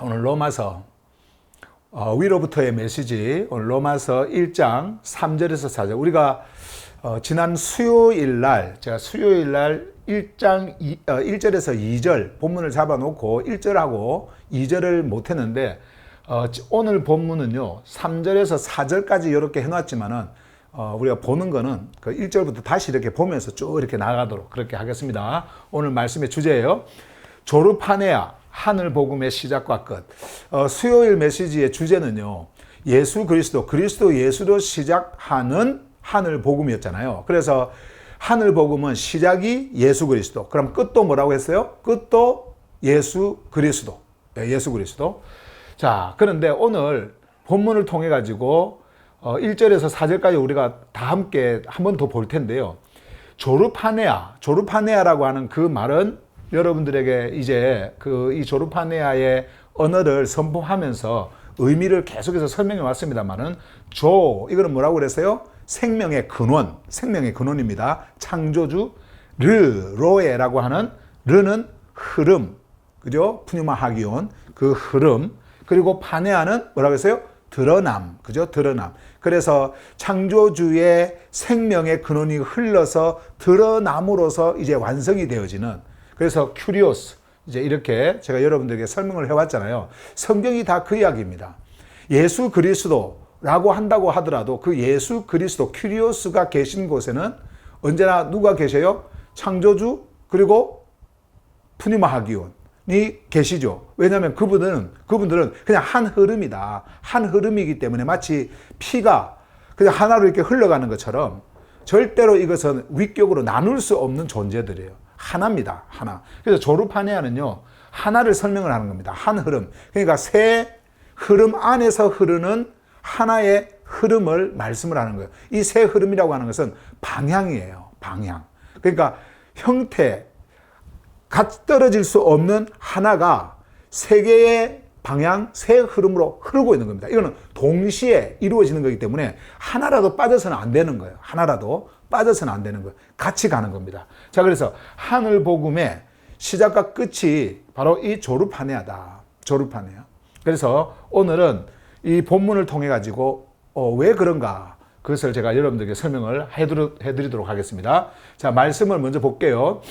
오늘 로마서 위로부터의 메시지, 오늘 로마서 1장 3절에서 4절. 우리가 지난 수요일 날, 제가 수요일 날 1장 1절에서 2절 본문을 잡아놓고 1절하고 2절을 못했는데, 오늘 본문은요 3절에서 4절까지 이렇게 해놨지만은 우리가 보는 거는 그 1절부터 다시 이렇게 보면서 쭉 이렇게 나가도록 그렇게 하겠습니다. 오늘 말씀의 주제예요. 조르파네아, 하늘 복음의 시작과 끝. 수요일 메시지의 주제는요, 예수 그리스도 예수로 시작하는 하늘 복음이었잖아요. 그래서 하늘 복음은 시작이 예수 그리스도. 그럼 끝도 뭐라고 했어요? 끝도 예수 그리스도. 예수 그리스도. 자, 그런데 오늘 본문을 통해 가지고 1절에서 4절까지 우리가 다 함께 한 번 더 볼 텐데요. 조르파네아라고 하는 그 말은 여러분들에게 이제 이 조르파네아의 언어를 선포하면서 의미를 계속해서 설명해 왔습니다만은, 이거는 뭐라고 그랬어요? 생명의 근원입니다. 창조주, 로에라고 하는, 르는 흐름, 그죠? 푸뉴마 하기온, 그 흐름. 그리고 파네아는 뭐라고 했어요? 드러남, 그죠? 드러남. 그래서 창조주의 생명의 근원이 흘러서 드러남으로써 이제 완성이 되어지는, 그래서 큐리오스, 이제 이렇게 제가 여러분들에게 설명을 해왔잖아요. 성경이 다 그 이야기입니다. 예수 그리스도라고 한다고 하더라도 그 예수 그리스도, 큐리오스가 계신 곳에는 언제나 누가 계셔요? 창조주, 그리고 푸뉴마 하기온이 계시죠. 왜냐하면 그분들은 그냥 한 흐름이다. 한 흐름이기 때문에 마치 피가 그냥 하나로 이렇게 흘러가는 것처럼 절대로 이것은 위격으로 나눌 수 없는 존재들이에요. 하나입니다. 하나. 그래서 조르파네아는요, 하나를 설명을 하는 겁니다. 한 흐름. 그러니까 새 흐름 안에서 흐르는 하나의 흐름을 말씀을 하는 거예요. 이 새 흐름이라고 하는 것은 방향이에요. 방향. 그러니까 형태, 같이 떨어질 수 없는 하나가 세 개의 방향, 새 흐름으로 흐르고 있는 겁니다. 이거는 동시에 이루어지는 거기 때문에 하나라도 빠져서는 안 되는 거예요. 하나라도 빠져서는 안 되는 거예요. 같이 가는 겁니다. 자, 그래서 하늘 복음의 시작과 끝이 바로 이 조르파네아다. 조르파네아. 그래서 오늘은 이 본문을 통해 가지고 왜 그런가, 그것을 제가 여러분들에게 설명을 해드리도록 하겠습니다. 자, 말씀을 먼저 볼게요.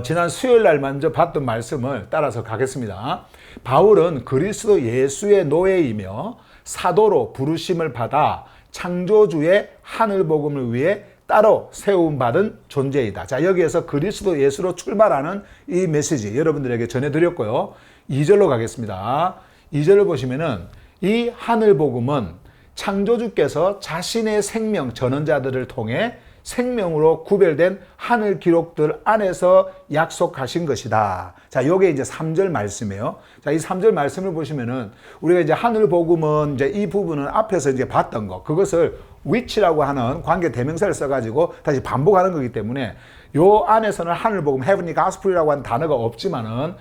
지난 수요일 날 먼저 봤던 말씀을 따라서 가겠습니다. 바울은 그리스도 예수의 노예이며 사도로 부르심을 받아 창조주의 하늘 복음을 위해 따로 세움받은 존재이다. 자, 여기에서 그리스도 예수로 출발하는 이 메시지 여러분들에게 전해드렸고요. 2절로 가겠습니다. 2절을 보시면은, 이 하늘 복음은 창조주께서 자신의 생명 전언자들을 통해 생명으로 구별된 하늘 기록들 안에서 약속하신 것이다. 자, 요게 이제 3절 말씀이에요. 자, 이 3절 말씀을 보시면은 우리가 이제 하늘 복음은 이제 이 부분은 앞에서 이제 봤던 거, 그것을 which라고 하는 관계 대명사를 써가지고 다시 반복하는 거기 때문에 요 안에서는 하늘 복음, heavenly gospel이라고 하는 단어가 없지만은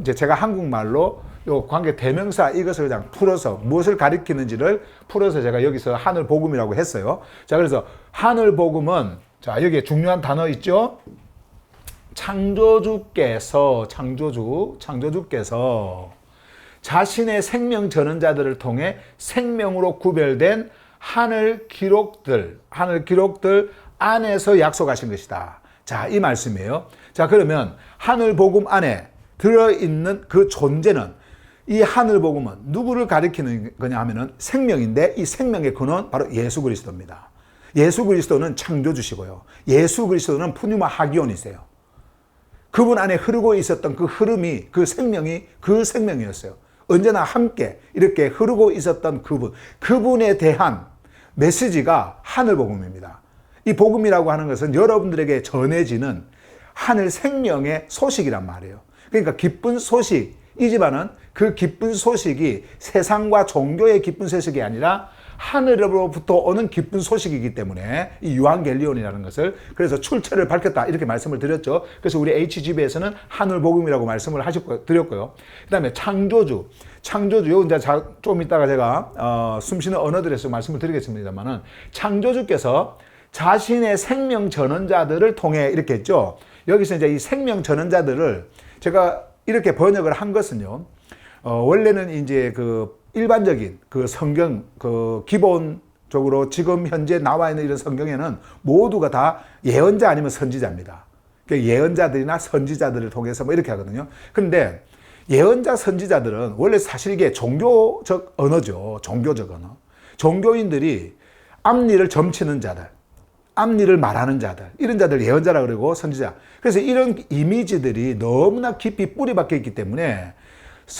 이제 제가 한국말로 요 관계 대명사 이것을 그냥 풀어서 무엇을 가리키는지를 풀어서 제가 여기서 하늘 복음이라고 했어요. 자, 그래서 하늘 복음은, 자, 여기에 중요한 단어 있죠? 창조주께서 자신의 생명 전언자들을 통해 생명으로 구별된 하늘 기록들 안에서 약속하신 것이다. 자, 이 말씀이에요. 자, 그러면 하늘 복음 안에 들어있는 그 존재는, 이 하늘 복음은 누구를 가리키는 거냐 하면은 생명인데, 이 생명의 근원 바로 예수 그리스도입니다. 예수 그리스도는 창조주시고요. 예수 그리스도는 푸뉴마 하기온이세요. 그분 안에 흐르고 있었던 그 흐름이, 그 생명이었어요. 언제나 함께 이렇게 흐르고 있었던 그분에 대한 메시지가 하늘 복음입니다. 이 복음이라고 하는 것은 여러분들에게 전해지는 하늘 생명의 소식이란 말이에요. 그러니까 기쁜 소식이지만은 그 기쁜 소식이 세상과 종교의 기쁜 소식이 아니라 하늘로부터 오는 기쁜 소식이기 때문에 이 유앙겔리온이라는 것을, 그래서 출처를 밝혔다 이렇게 말씀을 드렸죠. 그래서 우리 HGB에서는 하늘 복음이라고 말씀을 드렸고요. 그 다음에 창조주, 이제 좀 이따가 제가 숨쉬는 언어들에서 말씀을 드리겠습니다만은, 창조주께서 자신의 생명 전언자들을 통해 이렇게 했죠. 여기서 이제 이 생명 전언자들을 제가 이렇게 번역을 한 것은요, 원래는 이제 그 일반적인 그 성경, 그 기본적으로 지금 현재 나와 있는 이런 성경에는 모두가 다 예언자 아니면 선지자입니다. 그러니까 예언자들이나 선지자들을 통해서 뭐 이렇게 하거든요. 그런데 예언자, 선지자들은 원래 사실 이게 종교적 언어죠. 종교적 언어. 종교인들이 앞니를 점치는 자들, 앞니를 말하는 자들, 이런 자들 예언자라 그러고 선지자. 그래서 이런 이미지들이 너무나 깊이 뿌리 박혀 있기 때문에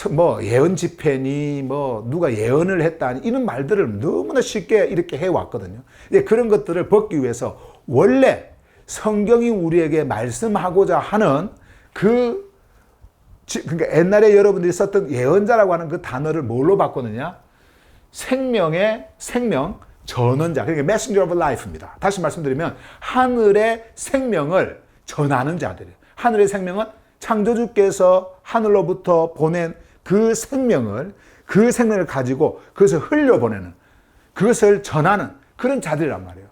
뭐 예언 집회니 뭐 누가 예언을 했다니 이런 말들을 너무나 쉽게 이렇게 해왔거든요. 그런 것들을 벗기 위해서 원래 성경이 우리에게 말씀하고자 하는 그러니까 옛날에 여러분들이 썼던 예언자라고 하는 그 단어를 뭘로 바꿨느냐? 생명의 생명 전원자, 그러니까 messenger of life입니다. 다시 말씀드리면 하늘의 생명을 전하는 자들이에요. 하늘의 생명은 창조주께서 하늘로부터 보낸 그 생명을 가지고 그것을 흘려보내는, 그것을 전하는 그런 자들이란 말이에요.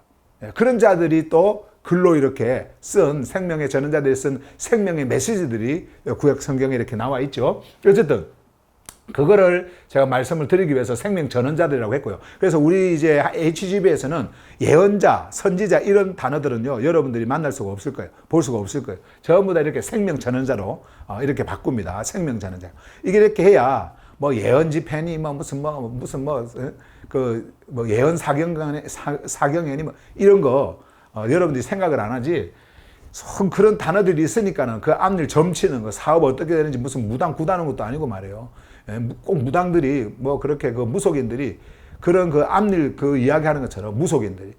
그런 자들이 또 글로 이렇게 쓴 생명의 전원자들이 쓴 생명의 메시지들이 구약 성경에 이렇게 나와 있죠. 어쨌든 그거를 제가 말씀을 드리기 위해서 생명 전원자들이라고 했고요. 그래서 우리 이제 HGB에서는 예언자, 선지자 이런 단어들은요, 여러분들이 만날 수가 없을 거예요. 볼 수가 없을 거예요. 전부 다 이렇게 생명 전원자로 이렇게 바꿉니다. 생명 전원자. 이게 이렇게 해야 뭐 예언 집회니 뭐 예언 사경연이 뭐 이런 거 여러분들이 생각을 안 하지. 그런 단어들이 있으니까는 그 앞일 점치는 거, 사업 어떻게 되는지 무슨 무당 구다는 것도 아니고 말이에요. 꼭 무당들이 뭐 그렇게 그 무속인들이 그런 그 앞일 그 이야기하는 것처럼 무속인들이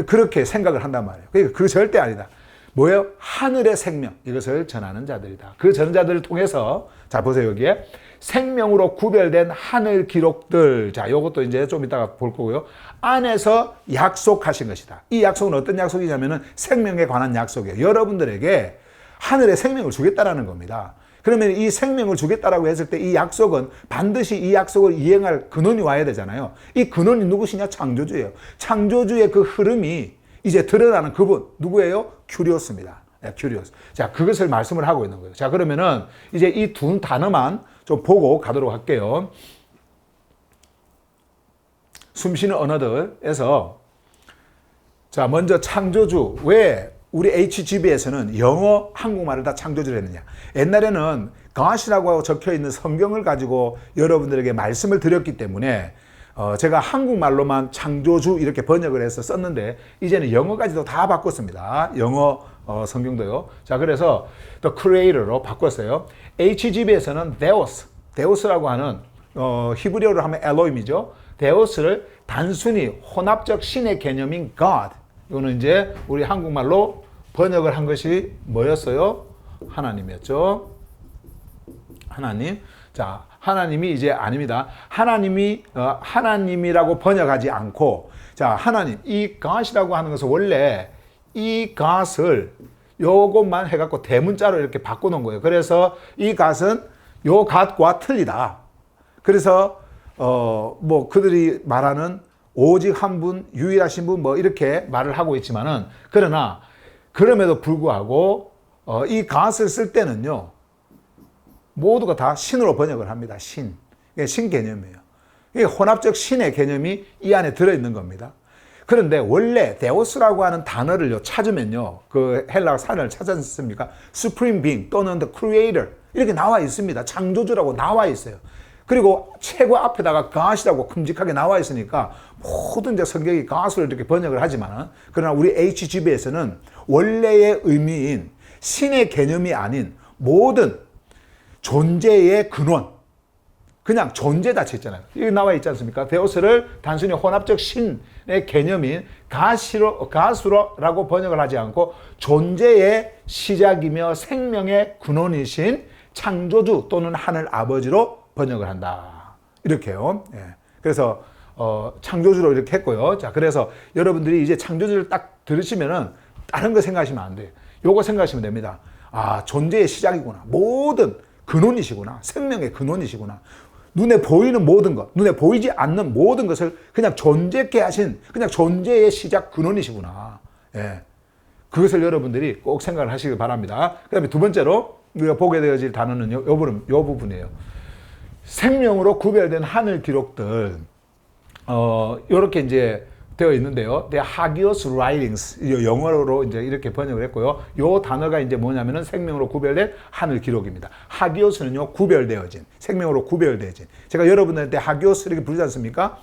그렇게 생각을 한단 말이에요. 그러니까 그거 절대 아니다. 뭐예요? 하늘의 생명, 이것을 전하는 자들이다. 그 전하는 자들을 통해서, 자 보세요, 여기에 생명으로 구별된 하늘 기록들, 자 요것도 이제 좀 이따가 볼 거고요. 안에서 약속하신 것이다. 이 약속은 어떤 약속이냐면은 생명에 관한 약속이에요. 여러분들에게 하늘의 생명을 주겠다라는 겁니다. 그러면 이 생명을 주겠다라고 했을 때 이 약속은 반드시 이 약속을 이행할 근원이 와야 되잖아요. 이 근원이 누구시냐? 창조주예요. 창조주의 그 흐름이 이제 드러나는 그분, 누구예요? 큐리오스입니다. 큐리오스. 자, 그것을 말씀을 하고 있는 거예요. 자, 그러면은 이제 이 두 단어만 좀 보고 가도록 할게요. 숨쉬는 언어들에서, 자, 먼저 창조주. 왜 우리 HGB에서는 영어, 한국말을 다 창조주를 했느냐? 옛날에는 God이라고 적혀 있는 성경을 가지고 여러분들에게 말씀을 드렸기 때문에 제가 한국말로만 창조주 이렇게 번역을 해서 썼는데 이제는 영어까지도 다 바꿨습니다. 영어 성경도요. 자, 그래서 The Creator로 바꿨어요. HGB에서는 데오스라고 하는 히브리어로 하면 엘로힘이죠. 데오스를 단순히 혼합적 신의 개념인 God, 이거는 이제 우리 한국말로 번역을 한 것이 뭐였어요? 하나님이었죠. 하나님. 자, 하나님이 이제 아닙니다. 하나님이라고 번역하지 않고, 자, 하나님, 이 God이라고 하는 것은 원래 이 God을 요것만 해갖고 대문자로 이렇게 바꿔놓은 거예요. 그래서 이 God은 요 God과 틀리다. 그래서 뭐 그들이 말하는 오직 한 분, 유일하신 분 뭐 이렇게 말을 하고 있지만은, 그러나 그럼에도 불구하고 이 God을 쓸 때는요, 모두가 다 신으로 번역을 합니다. 신. 신 개념이에요. 이게 혼합적 신의 개념이 이 안에 들어있는 겁니다. 그런데 원래 데오스라고 하는 단어를 찾으면요, 그 헬라어 단어를 찾았습니까? Supreme Being 또는 The Creator 이렇게 나와 있습니다. 창조주라고 나와 있어요. 그리고 최고 앞에다가 God이라고 큼직하게 나와 있으니까 모든 이제 성경이 God으로 이렇게 번역을 하지만, 그러나 우리 HGB에서는 원래의 의미인 신의 개념이 아닌 모든 존재의 근원, 그냥 존재 자체 있잖아요. 여기 나와 있지 않습니까? 데오스를 단순히 혼합적 신의 개념인 가수라고 번역을 하지 않고 존재의 시작이며 생명의 근원이신 창조주 또는 하늘 아버지로 번역을 한다. 이렇게요. 예. 그래서 창조주로 이렇게 했고요. 자, 그래서 여러분들이 이제 창조주를 딱 들으시면은 다른 거 생각하시면 안 돼요. 요거 생각하시면 됩니다. 아, 존재의 시작이구나. 모든 근원이시구나. 생명의 근원이시구나. 눈에 보이는 모든 것, 눈에 보이지 않는 모든 것을 그냥 존재케 하신 그냥 존재의 시작 근원이시구나. 예. 그것을 여러분들이 꼭 생각을 하시길 바랍니다. 그 다음에 두 번째로 우리가 보게 되어질 단어는 요 부분이에요. 생명으로 구별된 하늘 기록들, 요렇게 이제 되어 있는데요. The Hagios Writings, 영어로 이제 이렇게 번역을 했고요. 요 단어가 이제 뭐냐면은 생명으로 구별된 하늘 기록입니다. 하기오스는요, 구별되어진, 생명으로 구별되어진. 제가 여러분들한테 하기오스 이렇게 부르지 않습니까?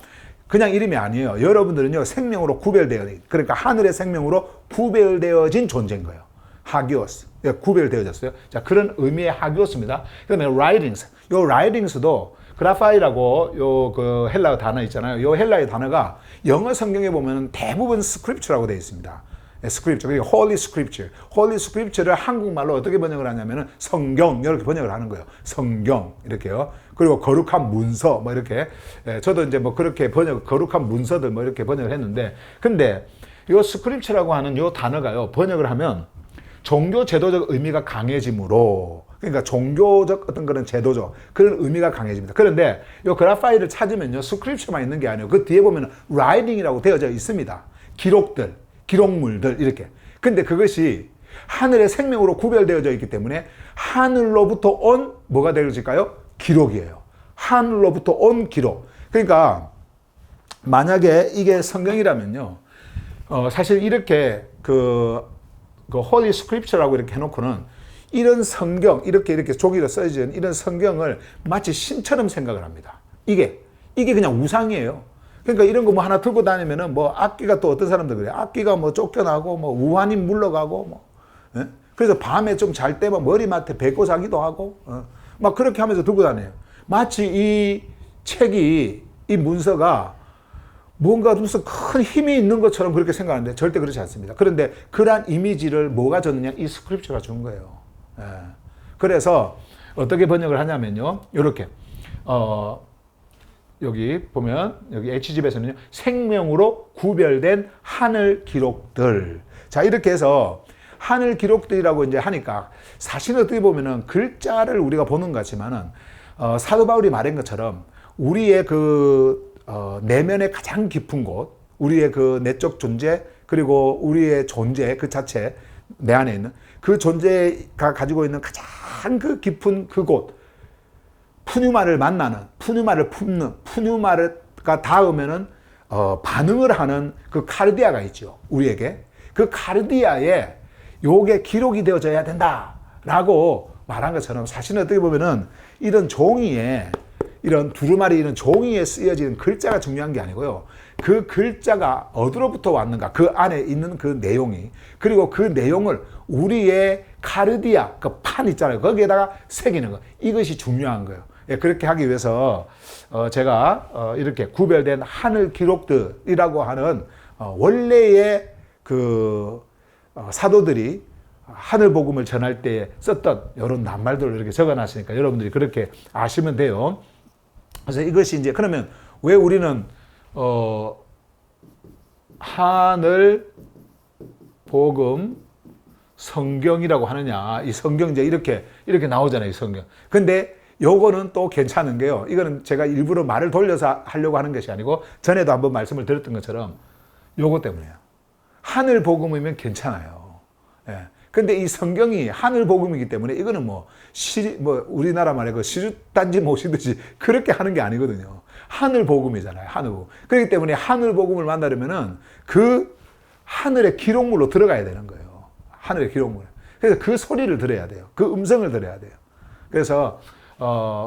그냥 이름이 아니에요. 여러분들은요, 생명으로 구별되어진, 그러니까 하늘의 생명으로 구별되어진 존재인 거예요. 하기오스. 구별되어졌어요. 자, 그런 의미의 하기오스입니다. 그다음에 writings. 요 writings도 그라파이라고 요 그 헬라어 단어 있잖아요. 요 헬라의 단어가 영어 성경에 보면 대부분 scripture라고 되어 있습니다. scripture, 그리고 holy scripture. holy scripture를 한국말로 어떻게 번역을 하냐면은 성경 이렇게 번역을 하는 거예요. 성경 이렇게요. 그리고 거룩한 문서 뭐 이렇게. 저도 이제 뭐 그렇게 거룩한 문서들 뭐 이렇게 번역을 했는데, 근데 요 scripture라고 하는 요 단어가요, 번역을 하면 종교 제도적 의미가 강해지므로, 그러니까 종교적 어떤 그런 제도적 그런 의미가 강해집니다. 그런데 이 그라파이를 찾으면요, 스크립처만 있는 게 아니에요. 그 뒤에 보면 라이팅이라고 되어져 있습니다. 기록들, 기록물들 이렇게. 근데 그것이 하늘의 생명으로 구별되어져 있기 때문에 하늘로부터 온 뭐가 되어질까요? 기록이에요. 하늘로부터 온 기록. 그러니까 만약에 이게 성경이라면요, 사실 이렇게 그 홀리 스크립처라고 이렇게 해놓고는 이런 성경, 이렇게 종이로 써진 이런 성경을 마치 신처럼 생각을 합니다. 이게 그냥 우상이에요. 그러니까 이런 거 뭐 하나 들고 다니면은 뭐 악귀가, 또 어떤 사람들 그래요. 악귀가 뭐 쫓겨나고 뭐 우환이 물러가고 뭐. 예? 그래서 밤에 좀 잘 때 막 머리맡에 뱉고 자기도 하고, 막 그렇게 하면서 들고 다녀요. 마치 이 책이, 이 문서가 뭔가 무슨 큰 힘이 있는 것처럼 그렇게 생각하는데 절대 그렇지 않습니다. 그런데 그러한 이미지를 뭐가 줬느냐? 이 스크립처가 준 거예요. 예. 그래서 어떻게 번역을 하냐면요, 이렇게 여기 보면 여기 H집에서는요, 생명으로 구별된 하늘 기록들. 자, 이렇게 해서 하늘 기록들이라고 이제 하니까 사실 어떻게 보면은 글자를 우리가 보는 것 같지만은 사도 바울이 말한 것처럼 우리의 그 내면의 가장 깊은 곳, 우리의 그 내적 존재, 그리고 우리의 존재 그 자체, 내 안에 있는 그 존재가 가지고 있는 가장 그 깊은 그곳, 푸뉴마를 만나는, 푸뉴마를 품는, 푸뉴마가 닿으면은 반응을 하는 그 카르디아가 있죠, 우리에게. 그 카르디아에 요게 기록이 되어져야 된다라고 말한 것처럼, 사실은 어떻게 보면은 이런 종이에, 이런 두루마리 이런 종이에 쓰여지는 글자가 중요한 게 아니고요, 그 글자가 어디로부터 왔는가, 그 안에 있는 그 내용이, 그리고 그 내용을 우리의 카르디아, 그 판 있잖아요, 거기에다가 새기는 거, 이것이 중요한 거예요. 예, 그렇게 하기 위해서 제가 이렇게 구별된 하늘 기록들이라고 하는 원래의 그 사도들이 하늘 복음을 전할 때 썼던 이런 낱말들을 이렇게 적어놨으니까 여러분들이 그렇게 아시면 돼요. 그래서 이것이 이제, 그러면 왜 우리는 하늘 복음 성경이라고 하느냐? 이 성경 이제 이렇게 나오잖아요, 이 성경. 근데 요거는 또 괜찮은 게요, 이거는 제가 일부러 말을 돌려서 하려고 하는 것이 아니고, 전에도 한번 말씀을 드렸던 것처럼 요거 때문에요. 하늘 복음이면 괜찮아요. 예. 근데 이 성경이 하늘 복음이기 때문에 이거는 뭐 우리나라 말에 그 시주단지 모시듯이 그렇게 하는 게 아니거든요. 하늘 복음이잖아요, 하늘 복음. 그렇기 때문에 하늘 복음을 만나려면은 그 하늘의 기록물로 들어가야 되는 거예요. 하늘의 기록물. 그래서 그 소리를 들어야 돼요. 그 음성을 들어야 돼요. 그래서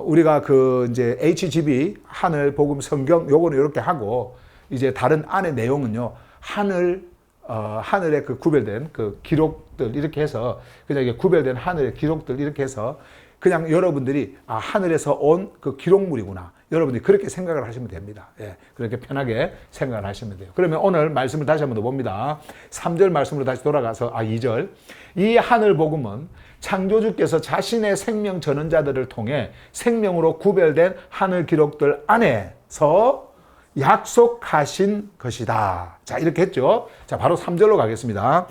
우리가 그 이제 HGB 하늘 복음 성경 요거는 이렇게 하고, 이제 다른 안의 내용은요, 하늘의 그 구별된 그 기록들 이렇게 해서, 그냥 이게 구별된 하늘의 기록들 이렇게 해서 그냥 여러분들이 하늘에서 온 그 기록물이구나, 여러분들이 그렇게 생각을 하시면 됩니다. 예, 그렇게 편하게 생각을 하시면 돼요. 그러면 오늘 말씀을 다시 한번 더 봅니다. 3절 말씀으로 다시 돌아가서 2절. 이 하늘 복음은 창조주께서 자신의 생명 전언자들을 통해 생명으로 구별된 하늘 기록들 안에서 약속하신 것이다. 자, 이렇게 했죠. 자, 바로 3절로 가겠습니다.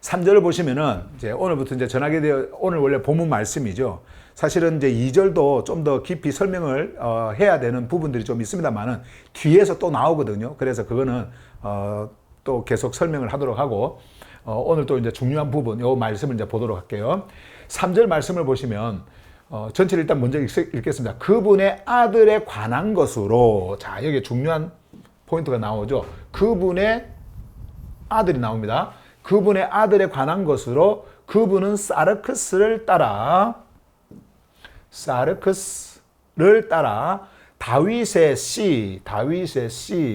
3절을 보시면은 이제 오늘부터 이제 전하게 되어, 오늘 원래 본문 말씀이죠. 사실은 이제 2절도 좀 더 깊이 설명을 해야 되는 부분들이 좀 있습니다만은 뒤에서 또 나오거든요. 그래서 그거는 또 계속 설명을 하도록 하고, 오늘 또 이제 중요한 부분, 요 말씀을 이제 보도록 할게요. 3절 말씀을 보시면 전체를 일단 먼저 읽겠습니다. 그분의 아들에 관한 것으로, 자, 여기 중요한 포인트가 나오죠. 그분의 아들이 나옵니다. 그분의 아들에 관한 것으로 그분은 사르크스를 따라 다윗의 씨,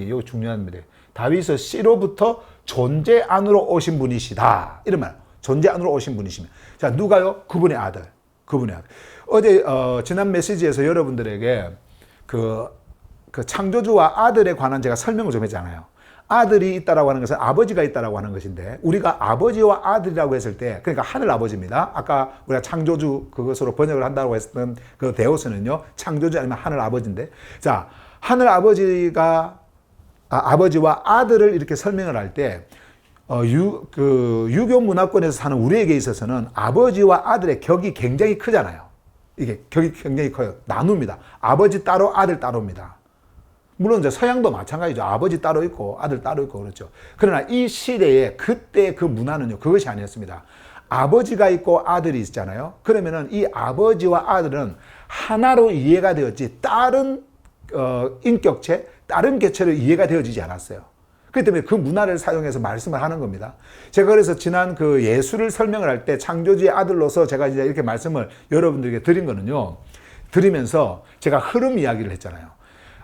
이거 중요합니다. 다윗의 씨로부터 존재 안으로 오신 분이시다. 이런 말. 존재 안으로 오신 분이시면. 자, 누가요? 그분의 아들. 어제 지난 메시지에서 여러분들에게 그 창조주와 아들에 관한 제가 설명을 좀 했잖아요. 아들이 있다라고 하는 것은 아버지가 있다라고 하는 것인데, 우리가 아버지와 아들이라고 했을 때, 그러니까 하늘 아버지입니다. 아까 우리가 창조주 그것으로 번역을 한다고 했던 그 데오스는요, 창조주 아니면 하늘 아버지인데, 자, 하늘 아버지와 아들을 이렇게 설명을 할 때, 유교 문화권에서 사는 우리에게 있어서는 아버지와 아들의 격이 굉장히 크잖아요. 이게 격이 굉장히 커요. 나눕니다. 아버지 따로, 아들 따로입니다. 물론 이제 서양도 마찬가지죠. 아버지 따로 있고 아들 따로 있고 그렇죠. 그러나 이 시대에 그때 그 문화는요, 그것이 아니었습니다. 아버지가 있고 아들이 있잖아요. 그러면은 이 아버지와 아들은 하나로 이해가 되었지 다른 인격체, 다른 개체로 이해가 되어지지 않았어요. 그렇기 때문에 그 문화를 사용해서 말씀을 하는 겁니다. 제가 그래서 지난 그 예수를 설명을 할 때 창조주의 아들로서 제가 이제 이렇게 말씀을 여러분들에게 드린 거는요, 드리면서 제가 흐름 이야기를 했잖아요.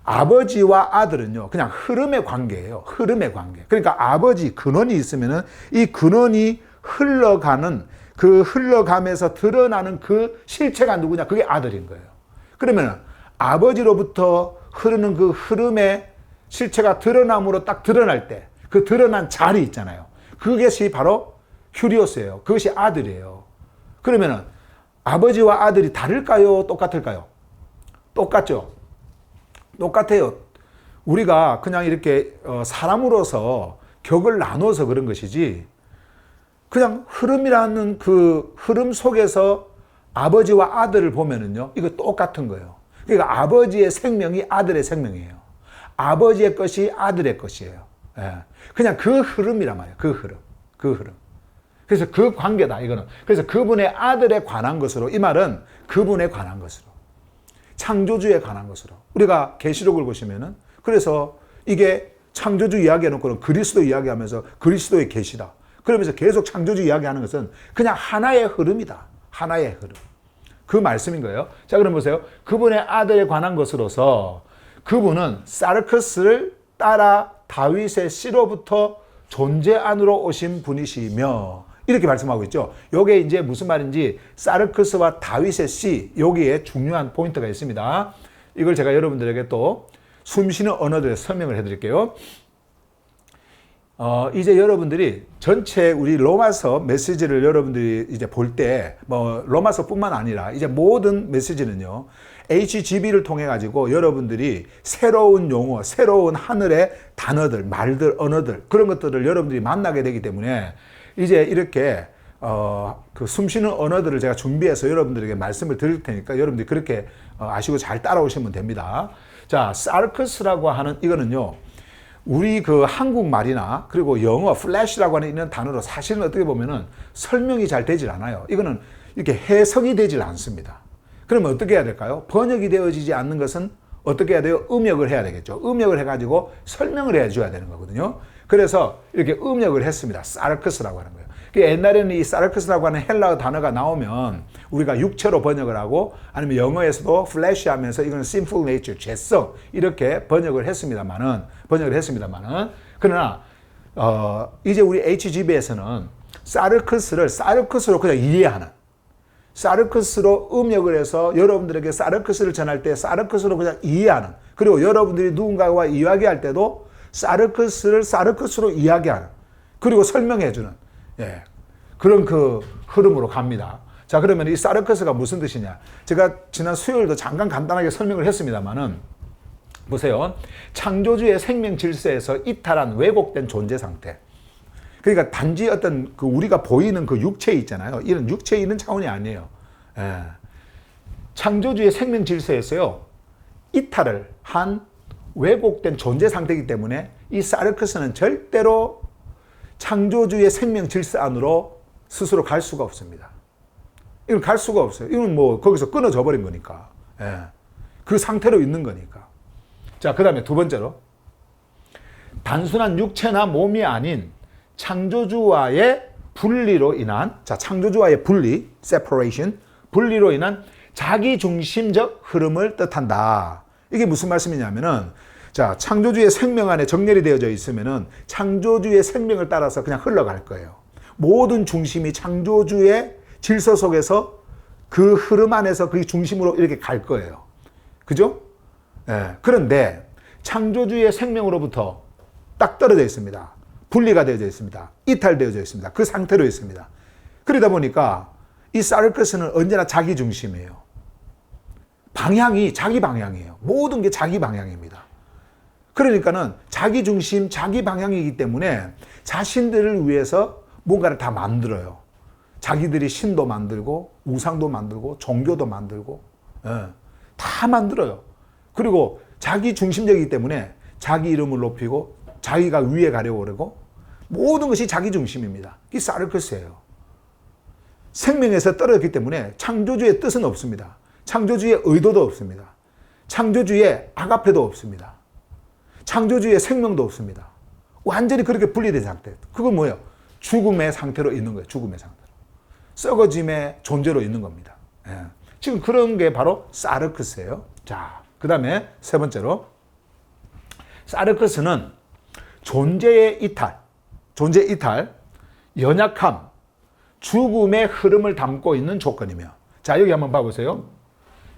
아버지와 아들은요, 그냥 흐름의 관계예요. 흐름의 관계. 그러니까 아버지 근원이 있으면은 이 근원이 흘러가면서 드러나는 그 실체가 누구냐? 그게 아들인 거예요. 그러면 아버지로부터 흐르는 그 흐름의 실체가 드러남으로 딱 드러날 때, 그 드러난 자리 있잖아요. 그것이 바로 휴리오스예요. 그것이 아들이에요. 그러면은 아버지와 아들이 다를까요? 똑같을까요? 똑같죠. 똑같아요. 우리가 그냥 이렇게 사람으로서 격을 나눠서 그런 것이지, 그냥 흐름이라는 그 흐름 속에서 아버지와 아들을 보면은요, 이거 똑같은 거예요. 그러니까 아버지의 생명이 아들의 생명이에요. 아버지의 것이 아들의 것이에요. 예. 그냥 그 흐름이란 말이에요. 그 흐름. 그래서 그 관계다, 이거는. 그래서 그분의 아들에 관한 것으로, 이 말은 그분에 관한 것으로, 창조주에 관한 것으로. 우리가 계시록을 보시면은, 그래서 이게 창조주 이야기해놓고는 그리스도 이야기하면서 그리스도의 계시다. 그러면서 계속 창조주 이야기하는 것은 그냥 하나의 흐름이다. 하나의 흐름. 그 말씀인 거예요. 자, 그럼 보세요. 그분의 아들에 관한 것으로서 그분은 사르크스를 따라 다윗의 씨로부터 존재 안으로 오신 분이시며, 이렇게 말씀하고 있죠. 요게 이제 무슨 말인지, 사르크스와 다윗의 씨, 여기에 중요한 포인트가 있습니다. 이걸 제가 여러분들에게 또 숨쉬는 언어들에서 설명을 해드릴게요. 이제 여러분들이 전체 우리 로마서 메시지를 여러분들이 이제 볼 때, 로마서뿐만 아니라 이제 모든 메시지는요, HGB를 통해 가지고 여러분들이 새로운 용어, 새로운 하늘의 단어들, 말들, 언어들, 그런 것들을 여러분들이 만나게 되기 때문에 이제 이렇게 그 숨쉬는 언어들을 제가 준비해서 여러분들에게 말씀을 드릴 테니까 여러분들이 그렇게 아시고 잘 따라오시면 됩니다. 자, 사르크스라고 하는 이거는요, 우리 그 한국말이나 그리고 영어 플래시라고 하는 이런 단어로 사실은 어떻게 보면은 설명이 잘 되질 않아요. 이거는 이렇게 해석이 되질 않습니다. 그러면 어떻게 해야 될까요? 번역이 되어지지 않는 것은 어떻게 해야 돼요? 음역을 해야 되겠죠. 음역을 해가지고 설명을 해줘야 되는 거거든요. 그래서 이렇게 음역을 했습니다. 사르크스라고 하는 거예요. 옛날에는 이 사르크스라고 하는 헬라어 단어가 나오면 우리가 육체로 번역을 하고, 아니면 영어에서도 플래시 하면서 이거는 sinful nature, 죄성, 이렇게 번역을 했습니다만은, 그러나 이제 우리 HGB에서는 사르크스를 사르크스로 그냥 이해하는, 사르크스로 음역을 해서 여러분들에게 사르크스를 전할 때 사르크스로 그냥 이해하는, 그리고 여러분들이 누군가와 이야기할 때도 사르크스를 사르크스로 이야기하는, 그리고 설명해주는, 예, 그런 그 흐름으로 갑니다. 자, 그러면 이 사르크스가 무슨 뜻이냐? 제가 지난 수요일도 잠깐 간단하게 설명을 했습니다만은, 보세요. 창조주의 생명 질서에서 이탈한 왜곡된 존재 상태. 그러니까 단지 어떤 그 우리가 보이는 그 육체 있잖아요. 이런 육체에 있는 차원이 아니에요. 예. 창조주의 생명 질서에서요, 이탈을 한 왜곡된 존재 상태이기 때문에 이 사르크스는 절대로 창조주의 생명 질서 안으로 스스로 갈 수가 없습니다. 이건 갈 수가 없어요. 이건 뭐 거기서 끊어져 버린 거니까. 예. 그 상태로 있는 거니까. 자, 그 다음에 두 번째로 단순한 육체나 몸이 아닌 창조주와의 분리로 인한, 자, 창조주와의 분리, separation, 분리로 인한 자기중심적 흐름을 뜻한다. 이게 무슨 말씀이냐면은, 자, 창조주의 생명 안에 정렬이 되어져 있으면은 창조주의 생명을 따라서 그냥 흘러갈 거예요. 모든 중심이 창조주의 질서 속에서 그 흐름 안에서 그 중심으로 이렇게 갈 거예요. 그죠? 예. 그런데 창조주의 생명으로부터 딱 떨어져 있습니다. 분리가 되어져 있습니다. 이탈되어져 있습니다. 그 상태로 있습니다. 그러다 보니까 이 사르크스는 언제나 자기 중심이에요. 방향이 자기 방향이에요. 모든 게 자기 방향입니다. 그러니까는 자기 중심, 자기 방향이기 때문에 자신들을 위해서 뭔가를 다 만들어요. 자기들이 신도 만들고 우상도 만들고 종교도 만들고, 예, 다 만들어요. 그리고 자기 중심적이기 때문에 자기 이름을 높이고 자기가 위에 가려고 그러고 모든 것이 자기 중심입니다. 이게 사르크스예요. 생명에서 떨어졌기 때문에 창조주의 뜻은 없습니다. 창조주의 의도도 없습니다. 창조주의 아가페도 없습니다. 창조주의 생명도 없습니다. 완전히 그렇게 분리된 상태. 그건 뭐예요? 죽음의 상태로 있는 거예요. 죽음의 상태로. 썩어짐의 존재로 있는 겁니다. 예. 지금 그런 게 바로 사르크스예요. 자, 그 다음에 세 번째로 사르크스는 존재의 이탈, 연약함, 죽음의 흐름을 담고 있는 조건이며, 자, 여기 한번 봐보세요.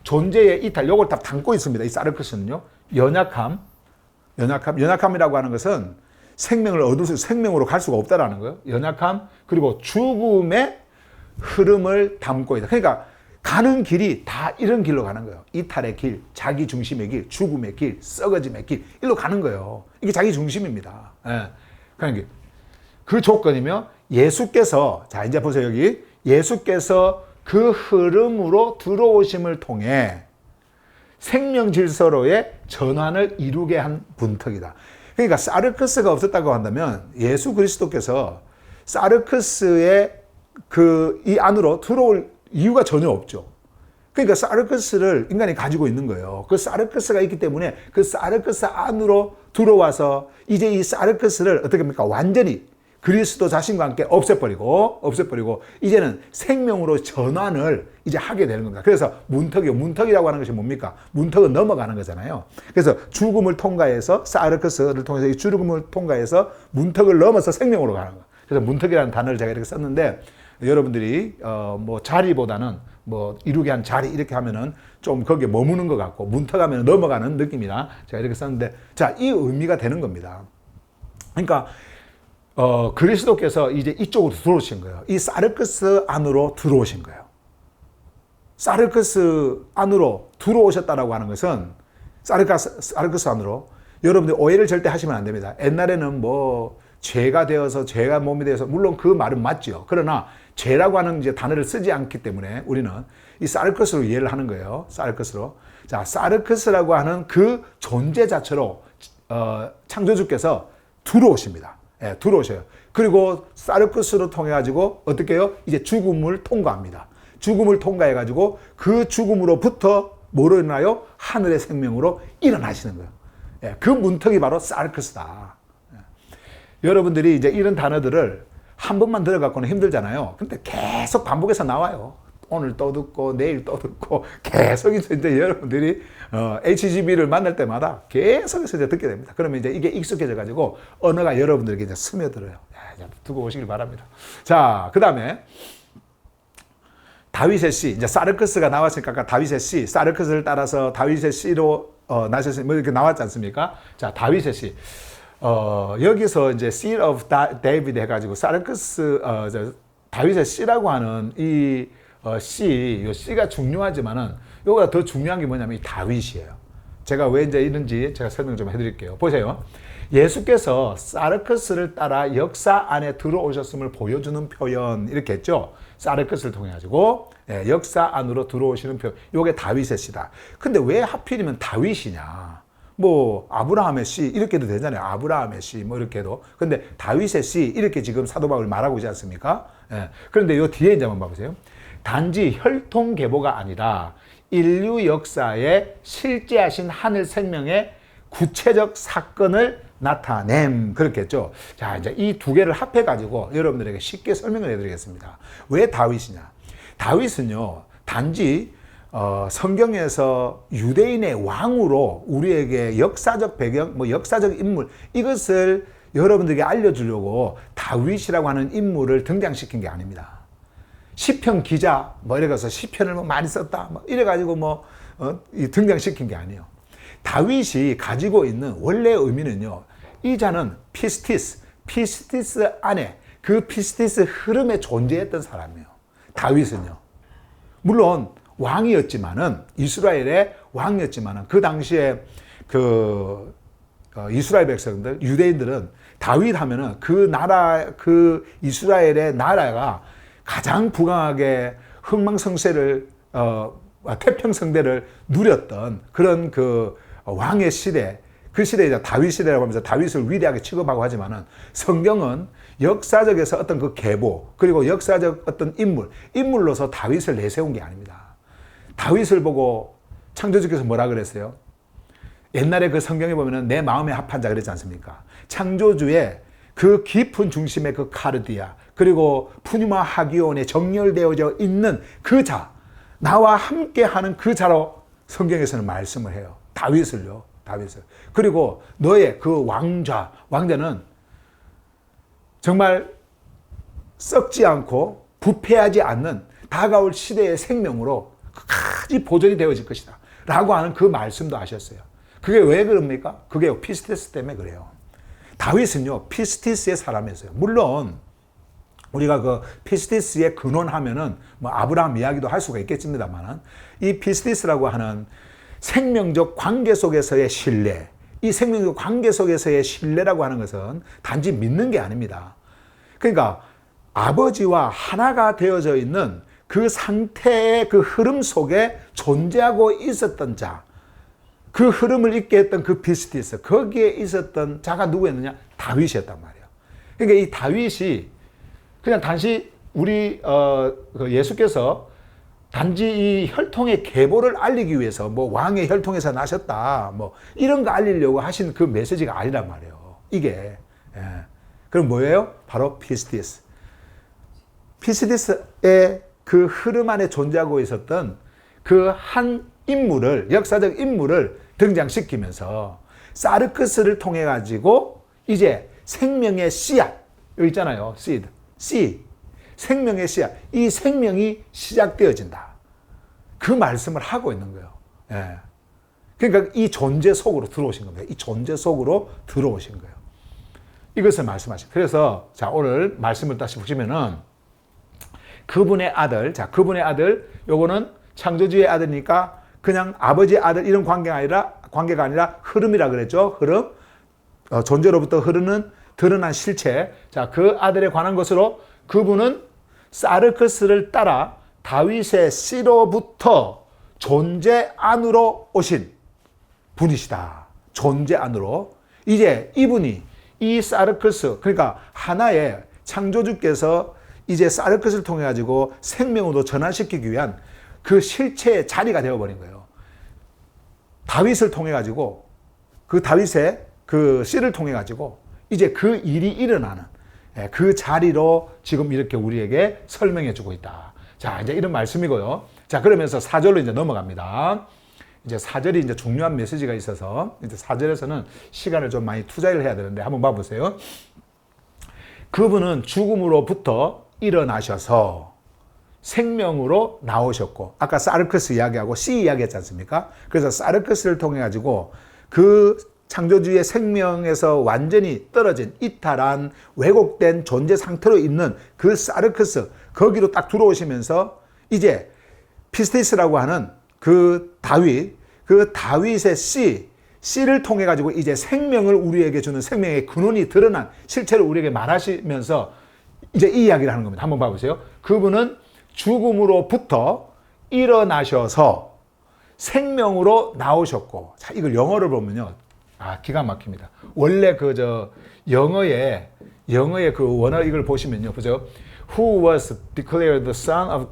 존재의 이탈, 요걸 다 담고 있습니다. 이 사르크스는요. 연약함이라고 하는 것은 생명을 얻을 수, 생명으로 갈 수가 없다라는 거예요. 연약함, 그리고 죽음의 흐름을 담고 있다. 그러니까 가는 길이 다 이런 길로 가는 거예요. 이탈의 길, 자기 중심의 길, 죽음의 길, 썩어짐의 길, 일로 가는 거예요. 이게 자기 중심입니다. 예. 그러니까 그 조건이며, 예수께서, 자, 이제 보세요. 여기 예수께서 그 흐름으로 들어오심을 통해 생명 질서로의 전환을 이루게 한 분턱이다. 그러니까 사르크스가 없었다고 한다면 예수 그리스도께서 사르크스의 이 안으로 들어올 이유가 전혀 없죠. 그러니까 사르크스를 인간이 가지고 있는 거예요. 그 사르크스가 있기 때문에 그 사르크스 안으로 들어와서 이제 이 사르크스를 어떻게 합니까? 완전히 그리스도 자신과 함께 없애버리고 이제는 생명으로 전환을 이제 하게 되는 겁니다. 그래서 문턱이라고 하는 것이 뭡니까? 문턱은 넘어가는 거잖아요. 그래서 죽음을 통과해서 사르크스를 통해서 이 죽음을 통과해서 문턱을 넘어서 생명으로 가는 거예요. 그래서 문턱이라는 단어를 제가 이렇게 썼는데, 여러분들이 뭐 자리보다는 뭐 이루게 한 자리 이렇게 하면은 좀 거기에 머무는 것 같고, 문턱하면 넘어가는 느낌이라 제가 이렇게 썼는데, 자, 이 의미가 되는 겁니다. 그러니까 그리스도께서 이제 이쪽으로 들어오신 거예요. 이 사르크스 안으로 들어오신 거예요. 사르크스 안으로 들어오셨다라고 하는 것은, 사르크스 안으로, 여러분들 오해를 절대 하시면 안 됩니다. 옛날에는 뭐 죄가 되어서, 죄가 몸이 되어서, 물론 그 말은 맞죠. 그러나 죄라고 하는 이제 단어를 쓰지 않기 때문에 우리는 이 사르크스로 이해를 하는 거예요. 사르크스로. 자, 사르크스라고 하는 그 존재 자체로 창조주께서 들어오십니다. 예, 들어오셔요. 그리고 사르크스로 통해 가지고 어떻게 해요? 이제 죽음을 통과합니다. 죽음을 통과해 가지고 그 죽음으로부터 뭐로 일어나요? 하늘의 생명으로 일어나시는 거예요. 예, 그 문턱이 바로 사르크스다. 예. 여러분들이 이제 이런 단어들을 한 번만 들어갖고는 힘들잖아요. 근데 계속 반복해서 나와요. 오늘 또 듣고 내일 또 듣고 계속해서 이제 여러분들이 HGB를 만날 때마다 계속해서 이제 듣게 됩니다. 그러면 이제 이게 익숙해져 가지고 언어가 여러분들에게 이제 스며들어요. 두고 오시길 바랍니다. 자, 그 다음에 다윗의 씨, 이제 사르크스가 나왔으니까 아까 다윗의 씨, 사르크스를 따라서 다윗의 씨로 나셨으니 뭐 이렇게 나왔지 않습니까? 자, 다윗의 씨. 여기서 이제 Seed of David 해가지고 사르크스, 다윗의 씨라고 하는 이 씨가 중요하지만은 요거가 더 중요한 게 뭐냐면 이 다윗이에요. 제가 왜 이제 이런지 제가 설명 좀 해드릴게요. 보세요. 예수께서 사르크스를 따라 역사 안에 들어오셨음을 보여주는 표현 이렇게 했죠. 사르크스를 통해 가지고 역사 안으로 들어오시는 표현. 요게 다윗의 씨다. 근데 왜 하필이면 다윗이냐? 뭐 아브라함의 씨 이렇게도 되잖아요. 아브라함의 씨 뭐 이렇게 해도. 근데 다윗의 씨 이렇게 지금 사도 바울이 말하고 있지 않습니까? 그런데 요 뒤에 이제 한번 봐보세요. 단지 혈통 계보가 아니라 인류 역사에 실제하신 하늘 생명의 구체적 사건을 나타냄. 그렇겠죠. 자, 이제 이 두 개를 합해가지고 여러분들에게 쉽게 설명을 해드리겠습니다. 왜 다윗이냐? 다윗은요, 단지 성경에서 유대인의 왕으로 우리에게 역사적 배경, 역사적 인물, 이것을 여러분들에게 알려주려고 다윗이라고 하는 인물을 등장시킨 게 아닙니다. 시편 기자, 이래가서 시편을 많이 썼다, 이래가지고 등장시킨 게 아니에요. 다윗이 가지고 있는 원래의 의미는요, 이 자는 피스티스 안에 그 피스티스 흐름에 존재했던 사람이에요. 다윗은요. 물론 왕이었지만은, 이스라엘의 왕이었지만은, 그 당시에 이스라엘 백성들, 유대인들은 다윗 하면은 그 이스라엘의 나라가 가장 부강하게 흥망성쇠를, 태평성대를 누렸던 그런 왕의 시대, 그 시대에 이제 다윗 시대라고 하면서 다윗을 위대하게 취급하고 하지만은, 성경은 역사적에서 어떤 그 계보, 그리고 역사적 어떤 인물로서 다윗을 내세운 게 아닙니다. 다윗을 보고 창조주께서 뭐라 그랬어요? 옛날에 그 성경에 보면은 내 마음에 합한 자 그랬지 않습니까? 창조주의 그 깊은 중심의 그 카르디아, 그리고 푸니마 하기온에 정렬되어져 있는 그 자, 나와 함께 하는 그 자로 성경에서는 말씀을 해요. 다윗을요. 그리고 너의 그 왕자는 정말 썩지 않고 부패하지 않는 다가올 시대의 생명으로 끝까지 보존이 되어질 것이다 라고 하는 그 말씀도 하셨어요. 그게 왜 그럽니까? 그게 피스티스 때문에 그래요. 다윗은요, 피스티스의 사람이었어요. 물론 우리가 그 피스티스의 근원하면은 아브라함 이야기도 할 수가 있겠습니다만, 이 피스티스라고 하는 생명적 관계 속에서의 신뢰, 이 생명적 관계 속에서의 신뢰라고 하는 것은 단지 믿는 게 아닙니다. 그러니까 아버지와 하나가 되어져 있는 그 상태의 그 흐름 속에 존재하고 있었던 자, 그 흐름을 있게 했던 그 피스티스, 거기에 있었던 자가 누구였느냐? 다윗이었단 말이에요. 그러니까 이 다윗이 그냥 단지 예수께서 단지 이 혈통의 계보를 알리기 위해서 왕의 혈통에서 나셨다 이런 거 알리려고 하신 그 메시지가 아니란 말이에요. 이게. 예. 그럼 뭐예요? 바로 피스티스. 피스티스의 그 흐름 안에 존재하고 있었던 그 한 인물을, 역사적 인물을 등장시키면서 사르크스를 통해 가지고 이제 생명의 씨앗, 여기 있잖아요. 씨. 생명의 씨앗. 이 생명이 시작되어진다. 그 말씀을 하고 있는 거예요. 예. 그러니까 이 존재 속으로 들어오신 겁니다. 이 존재 속으로 들어오신 거예요. 이것을 말씀하신. 그래서 자, 오늘 말씀을 다시 보시면은 그분의 아들, 요거는 창조주의 아들이니까 그냥 아버지의 아들 이런 관계가 아니라 흐름이라 그랬죠. 흐름. 존재로부터 흐르는 드러난 실체. 자, 그 아들에 관한 것으로 그분은 사르크스를 따라 다윗의 씨로부터 존재 안으로 오신 분이시다. 존재 안으로. 이제 이분이 이 사르크스, 그러니까 하나의 창조주께서 이제 사르크스를 통해 가지고 생명으로 전환시키기 위한 그 실체의 자리가 되어버린 거예요. 다윗을 통해 가지고 그 다윗의 그 씨를 통해 가지고 이제 그 일이 일어나는 그 자리로 지금 이렇게 우리에게 설명해 주고 있다. 자, 이제 이런 말씀이고요. 자, 그러면서 4절로 이제 넘어갑니다. 이제 4절이 이제 중요한 메시지가 있어서 이제 4절에서는 시간을 좀 많이 투자를 해야 되는데 한번 봐보세요. 그분은 죽음으로부터 일어나셔서 생명으로 나오셨고, 아까 사르크스 이야기하고 씨 이야기했지 않습니까? 그래서 사르크스를 통해 가지고 그 창조주의 생명에서 완전히 떨어진 이탈한 왜곡된 존재 상태로 있는 그 사르크스, 거기로 딱 들어오시면서 이제 피스티스라고 하는 그 다윗의 씨를 통해 가지고 이제 생명을 우리에게 주는 생명의 근원이 드러난 실체를 우리에게 말하시면서 이제 이 이야기를 하는 겁니다. 한번 봐보세요. 그분은 죽음으로부터 일어나셔서 생명으로 나오셨고, 자, 이걸 영어를 보면요. 기가 막힙니다. 원래 영어의 그 원어 이걸 보시면요. 보죠. who was declared the son of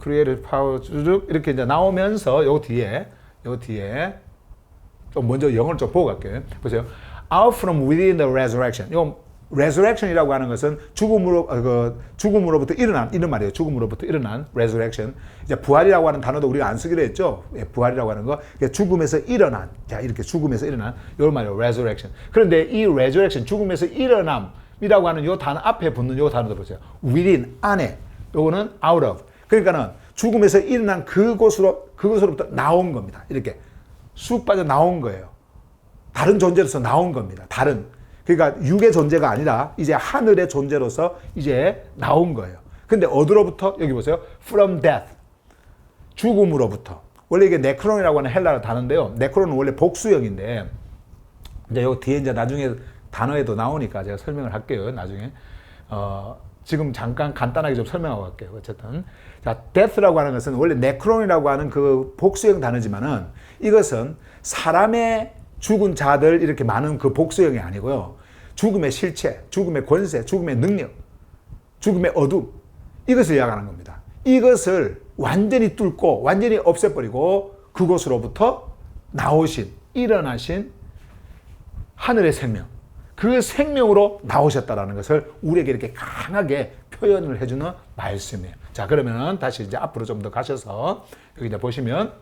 creative power 이렇게 이제 나오면서 요 뒤에 좀 먼저 영어를 좀 보고 갈게요. 보세요. Out from within the resurrection. 요 resurrection이라고 하는 것은 죽음으로부터 일어난 이런 말이에요. 죽음으로부터 일어난 resurrection. 이제 부활이라고 하는 단어도 우리가 안 쓰기로 했죠. 예, 부활이라고 하는 거. 죽음에서 일어난. 자, 이렇게 죽음에서 일어난 이런 말이에요. resurrection. 그런데 이 resurrection 죽음에서 일어남이라고 하는 요 단어 앞에 붙는 요 단어도 보세요. within 안에. 요거는 out of. 그러니까는 죽음에서 일어난 그곳으로부터 나온 겁니다. 이렇게 쑥 빠져 나온 거예요. 다른 존재로서 나온 겁니다. 다른. 그러니까 육의 존재가 아니라 이제 하늘의 존재로서 이제 나온 거예요. 근데 어디로부터? 여기 보세요. From death. 죽음으로부터. 원래 이게 네크론이라고 하는 헬라어 단어인데요. 네크론은 원래 복수형인데 이제 요 뒤에 이제 나중에 단어에도 나오니까 제가 설명을 할게요. 나중에. 지금 잠깐 간단하게 좀 설명하고 갈게요. 어쨌든. 자, death라고 하는 것은 원래 네크론이라고 하는 그 복수형 단어지만은 이것은 사람의 죽은 자들 이렇게 많은 그 복수형이 아니고요. 죽음의 실체, 죽음의 권세, 죽음의 능력, 죽음의 어둠 이것을 이야기하는 겁니다. 이것을 완전히 뚫고 완전히 없애버리고 그곳으로부터 나오신, 일어나신 하늘의 생명 그 생명으로 나오셨다라는 것을 우리에게 이렇게 강하게 표현을 해주는 말씀이에요. 자, 그러면 다시 이제 앞으로 좀 더 가셔서 여기 이제 보시면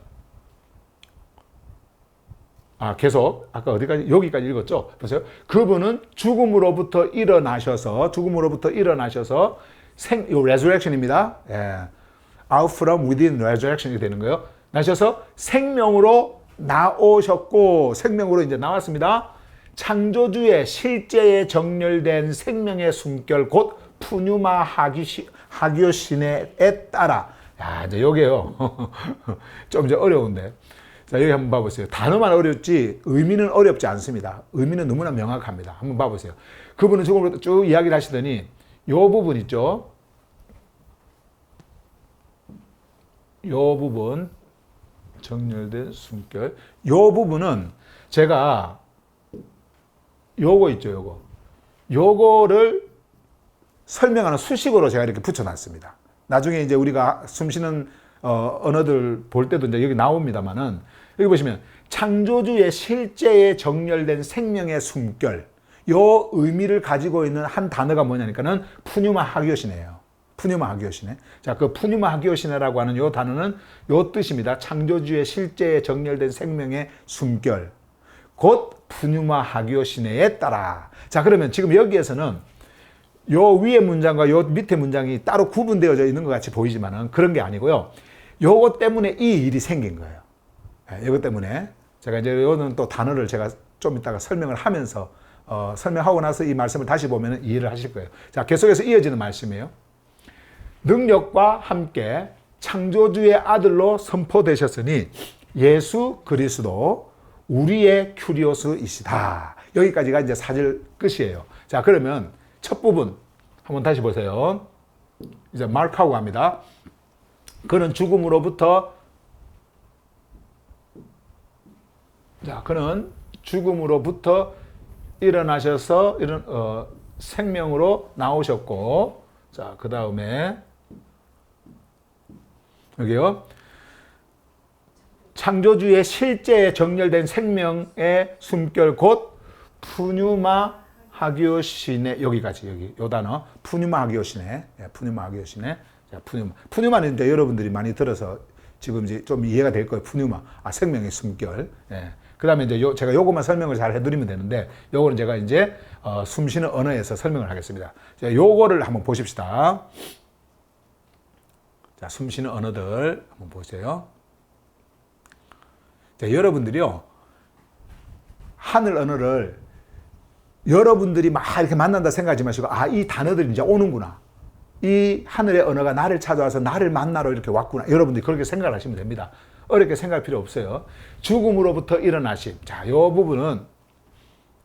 계속 아까 어디까지 여기까지 읽었죠? 보세요. 그분은 죽음으로부터 일어나셔서 요 resurrection입니다. 예. Out from within resurrection이 되는 거예요. 나셔서 생명으로 나오셨고 생명으로 이제 나왔습니다. 창조주의 실제에 정렬된 생명의 숨결 곧 푸뉴마 하기오시네에 따라 이제 여기에요. 좀 이제 어려운데. 자, 여기 한번 봐보세요. 단어만 어렵지 의미는 어렵지 않습니다. 의미는 너무나 명확합니다. 한번 봐보세요. 그분은 죽음으로 쭉 이야기를 하시더니 요 부분 있죠. 요 부분 정렬된 숨결 요 부분은 제가 요거 있죠. 요거를 설명하는 수식어로 제가 이렇게 붙여놨습니다. 나중에 이제 우리가 숨쉬는 언어들 볼 때도 이제 여기 나옵니다만은 여기 보시면 창조주의 실제에 정렬된 생명의 숨결 요 의미를 가지고 있는 한 단어가 뭐냐니까는 푸뉴마 하기오시네예요. 푸뉴마 하기오시네. 자, 그 푸뉴마 하기오시네라고 하는 요 단어는 요 뜻입니다. 창조주의 실제에 정렬된 생명의 숨결 곧 푸뉴마 하기오시네에 따라. 자, 그러면 지금 여기에서는 요 위에 문장과 요 밑에 문장이 따로 구분되어져 있는 것 같이 보이지만은 그런 게 아니고요. 요것 때문에 이 일이 생긴 거예요. 이것 때문에 제가 이제 요는 또 단어를 제가 좀 이따가 설명을 하면서 설명하고 나서 이 말씀을 다시 보면 이해를 하실 거예요. 자, 계속해서 이어지는 말씀이에요. 능력과 함께 창조주의 아들로 선포되셨으니 예수 그리스도 우리의 큐리오스이시다. 여기까지가 이제 사절 끝이에요. 자, 그러면 첫 부분 한번 다시 보세요. 이제 마크하고 갑니다. 그는 죽음으로부터 일어나셔서 생명으로 나오셨고, 자, 그 다음에 여기요. 창조주의 실제에 정렬된 생명의 숨결 곧 푸뉴마 하기오시네. 여기까지 요 단어 푸뉴마 하기오시네. 푸뉴마 하기오시네. 자, 푸뉴마는 이제 여러분들이 많이 들어서 지금 이제 좀 이해가 될 거예요. 푸뉴마. 생명의 숨결. 그 다음에 이제 제가 요것만 설명을 잘 해드리면 되는데, 요거는 제가 이제, 숨쉬는 언어에서 설명을 하겠습니다. 자, 요거를 한번 보십시다. 자, 숨쉬는 언어들 한번 보세요. 자, 여러분들이요. 하늘 언어를 여러분들이 막 이렇게 만난다 생각하지 마시고, 이 단어들이 이제 오는구나. 이 하늘의 언어가 나를 찾아와서 나를 만나러 이렇게 왔구나. 여러분들이 그렇게 생각을 하시면 됩니다. 어렵게 생각할 필요 없어요. 죽음으로부터 일어나심. 자, 이 부분은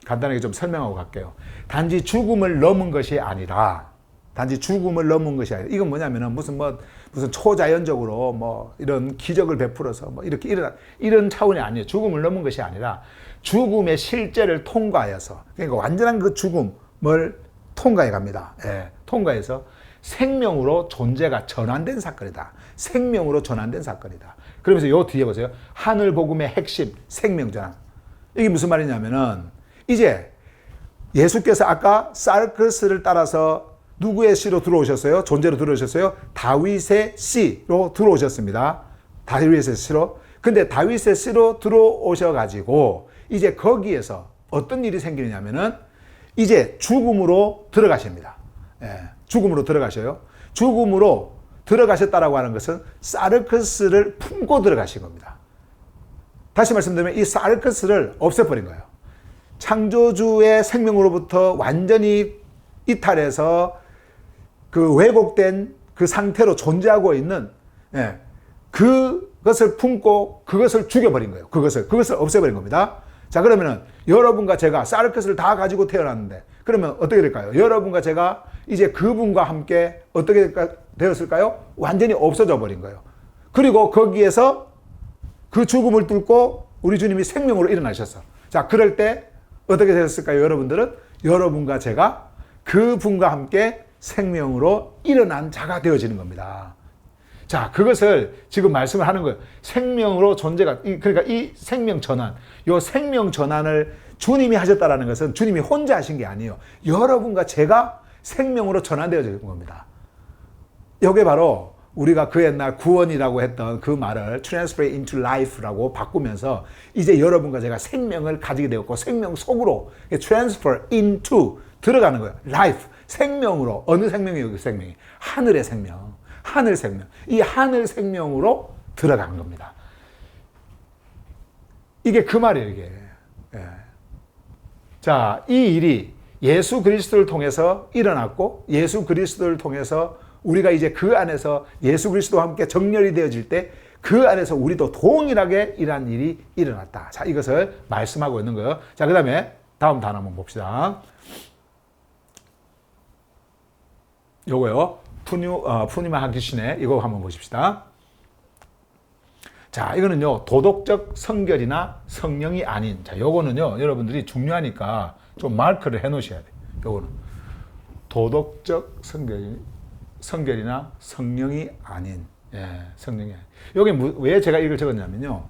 간단하게 좀 설명하고 갈게요. 단지 죽음을 넘은 것이 아니라, 이건 뭐냐면은 무슨 초자연적으로 이런 기적을 베풀어서 이렇게 이런 차원이 아니에요. 죽음을 넘은 것이 아니라 죽음의 실제를 통과해서, 그러니까 완전한 그 죽음을 통과해 갑니다. 통과해서 생명으로 존재가 전환된 사건이다. 생명으로 전환된 사건이다. 그러면서 요 뒤에 보세요. 하늘 복음의 핵심, 생명 전환. 이게 무슨 말이냐면은 이제 예수께서 아까 사르크스를 따라서 누구의 씨로 들어오셨어요? 존재로 들어오셨어요? 다윗의 씨로 들어오셨습니다. 다윗의 씨로. 근데 다윗의 씨로 들어오셔가지고 이제 거기에서 어떤 일이 생기냐면은 이제 죽음으로 들어가십니다. 예, 죽음으로 들어가셔요. 죽음으로 들어가셨다라고 하는 것은 사르크스를 품고 들어가신 겁니다. 다시 말씀드리면 이 사르크스를 없애버린 거예요. 창조주의 생명으로부터 완전히 이탈해서 그 왜곡된 그 상태로 존재하고 있는 그것을 품고 그것을 죽여버린 거예요. 그것을 없애버린 겁니다. 자, 그러면은 여러분과 제가 사르크스를 다 가지고 태어났는데 그러면 어떻게 될까요? 여러분과 제가 이제 그분과 함께 어떻게 되었을까요? 완전히 없어져 버린 거예요. 그리고 거기에서 그 죽음을 뚫고 우리 주님이 생명으로 일어나셨어. 자, 그럴 때 어떻게 되었을까요? 여러분들은 여러분과 제가 그분과 함께 생명으로 일어난 자가 되어지는 겁니다. 자, 그것을 지금 말씀을 하는 거예요. 생명으로 존재가, 그러니까 이 생명 전환, 이 생명 전환을 주님이 하셨다는 것은 주님이 혼자 하신 게 아니에요. 여러분과 제가 생명으로 전환되어지는 겁니다. 이게 바로 우리가 그 옛날 구원이라고 했던 그 말을 transfer into life라고 바꾸면서 이제 여러분과 제가 생명을 가지게 되었고 생명 속으로 transfer into 들어가는 거예요. life, 생명으로. 어느 생명이에요? 그 생명이. 하늘의 생명. 하늘 생명. 이 하늘 생명으로 들어간 겁니다. 이게 그 말이에요, 이게. 예. 자, 이 일이 예수 그리스도를 통해서 일어났고 예수 그리스도를 통해서 우리가 이제 그 안에서 예수 그리스도와 함께 정렬이 되어질 때 그 안에서 우리도 동일하게 이러한 일이 일어났다. 자, 이것을 말씀하고 있는 거예요. 자, 그 다음에 다음 단어 한번 봅시다. 요거요. 푸니마 하기시네. 이거 한번 보십시다. 자, 이거는요. 도덕적 성결이나 성령이 아닌. 자, 요거는요. 여러분들이 중요하니까 좀 마크를 해 놓으셔야 돼요. 요거는. 도덕적 성결이나 성령이 아닌. 예, 성령이 아닌. 요게 왜 제가 이걸 적었냐면요.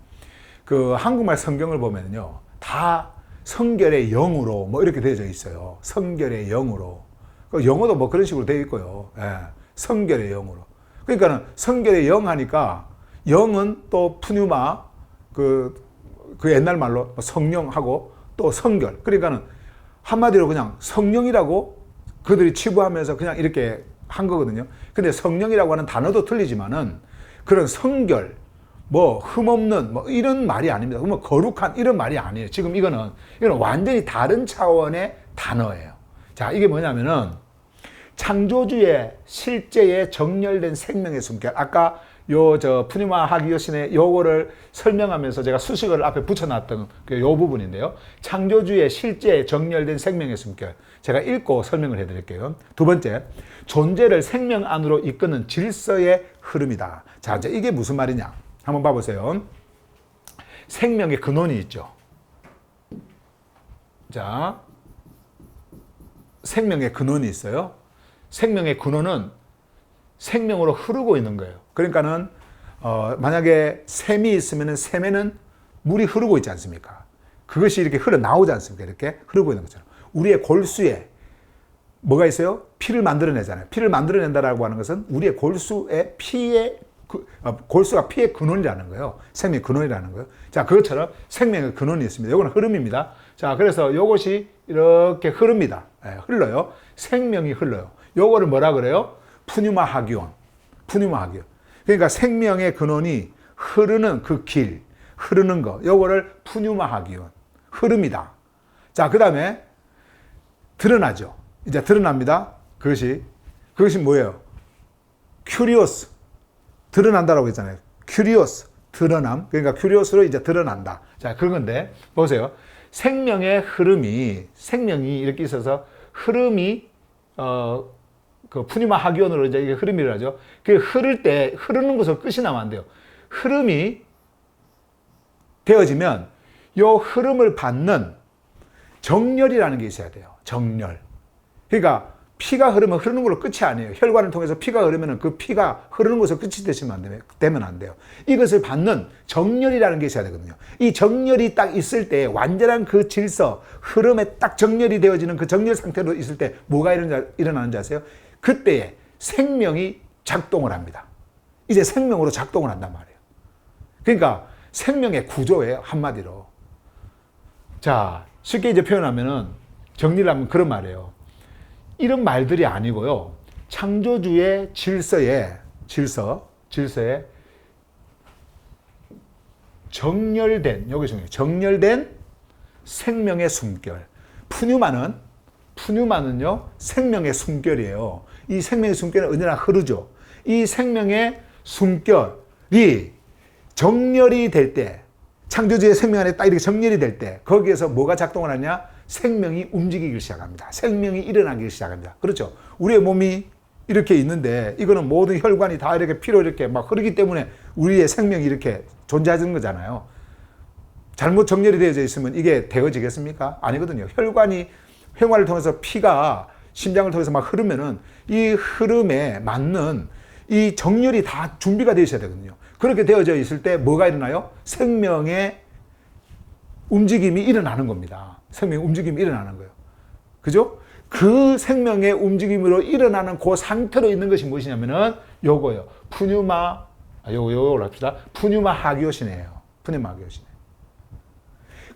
그 한국말 성경을 보면요. 다 성결의 영으로 뭐 이렇게 되어져 있어요. 성결의 영으로. 영어도 뭐 그런 식으로 되어 있고요. 예, 성결의 영으로. 그러니까는 성결의 영 하니까 영은 또 푸뉴마 그 옛날 말로 성령하고 또 성결. 그러니까는 한마디로 그냥 성령이라고 그들이 치부하면서 그냥 이렇게 한 거거든요. 근데 성령이라고 하는 단어도 틀리지만은 그런 성결, 뭐 흠없는 뭐 이런 말이 아닙니다. 뭐 거룩한 이런 말이 아니에요. 지금 이거는 완전히 다른 차원의 단어예요. 자, 이게 뭐냐면은 창조주의 실제의 정렬된 생명의 숨결. 아까 푸니마 하기요신의 요거를 설명하면서 제가 수식어를 앞에 붙여놨던 요 부분인데요. 창조주의 실제 정렬된 생명의 숨결. 제가 읽고 설명을 해드릴게요. 두 번째, 존재를 생명 안으로 이끄는 질서의 흐름이다. 자, 이제 이게 무슨 말이냐? 한번 봐보세요. 생명의 근원이 있죠. 자, 생명의 근원이 있어요. 생명의 근원은 생명으로 흐르고 있는 거예요. 그러니까는 만약에 샘이 있으면 샘에는 물이 흐르고 있지 않습니까? 그것이 이렇게 흘러나오지 않습니까? 이렇게 흐르고 있는 것처럼. 우리의 골수에 뭐가 있어요? 피를 만들어내잖아요. 피를 만들어낸다라고 하는 것은 우리의 골수의 골수가 피의 근원이라는 거예요. 생명의 근원이라는 거예요. 자, 그것처럼 생명의 근원이 있습니다. 이거는 흐름입니다. 자, 그래서 이것이 이렇게 흐릅니다. 네, 흘러요. 생명이 흘러요. 요거를 뭐라 그래요? 푸뉴마 하기온. 푸뉴마 하기온. 그러니까 생명의 근원이 흐르는 그 길, 흐르는 거. 요거를 푸뉴마 하기온. 흐름이다. 자, 그 다음에 드러나죠. 이제 드러납니다. 그것이 뭐예요? 큐리오스. 드러난다라고 했잖아요. 큐리오스. 드러남. 그러니까 큐리오스로 이제 드러난다. 자, 그건데, 보세요. 생명의 흐름이, 생명이 이렇게 있어서 흐름이, 그 푸니마 하기온으로 이제 이게 흐름이라 하죠. 그 흐를 때, 흐르는 것으로 끝이 나면 안 돼요. 흐름이 되어지면 요 흐름을 받는 정렬이라는 게 있어야 돼요. 정렬. 그러니까 피가 흐르면 흐르는 걸로 끝이 아니에요. 혈관을 통해서 피가 흐르면 그 피가 흐르는 곳에서 끝이 되면 안 돼요. 이것을 받는 정렬이라는 게 있어야 되거든요. 이 정렬이 딱 있을 때 완전한 그 질서, 흐름에 딱 정렬이 되어지는 그 정렬 상태로 있을 때 뭐가 일어나는지 아세요? 그때에 생명이 작동을 합니다. 이제 생명으로 작동을 한단 말이에요. 그러니까 생명의 구조예요, 한마디로. 자, 쉽게 이제 표현하면은 정리를 하면 그런 말이에요. 이런 말들이 아니고요. 창조주의 질서에 정렬된, 여기 중요해요. 정렬된 생명의 숨결. 푸뉴마는요, 생명의 숨결이에요. 이 생명의 숨결은 언제나 흐르죠. 이 생명의 숨결이 정렬이 될 때, 창조주의 생명 안에 딱 이렇게 정렬이 될 때, 거기에서 뭐가 작동을 하냐? 생명이 움직이기 시작합니다. 생명이 일어나기 시작합니다. 그렇죠? 우리의 몸이 이렇게 있는데, 이거는 모든 혈관이 다 이렇게 피로 이렇게 막 흐르기 때문에 우리의 생명이 이렇게 존재하는 거잖아요. 잘못 정렬이 되어져 있으면 이게 되어지겠습니까? 아니거든요. 혈관을 통해서 피가 심장을 통해서 막 흐르면은 이 흐름에 맞는 이 정렬이 다 준비가 되어 있어야 되거든요. 그렇게 되어져 있을 때 뭐가 일어나요? 생명의 움직임이 일어나는 겁니다. 생명의 움직임이 일어나는 거예요. 그죠? 그 생명의 움직임으로 일어나는 그 상태로 있는 것이 무엇이냐면은 요거예요. 요거로 합시다. 푸뉴마 하기오시네요. 푸뉴마 하기오시네.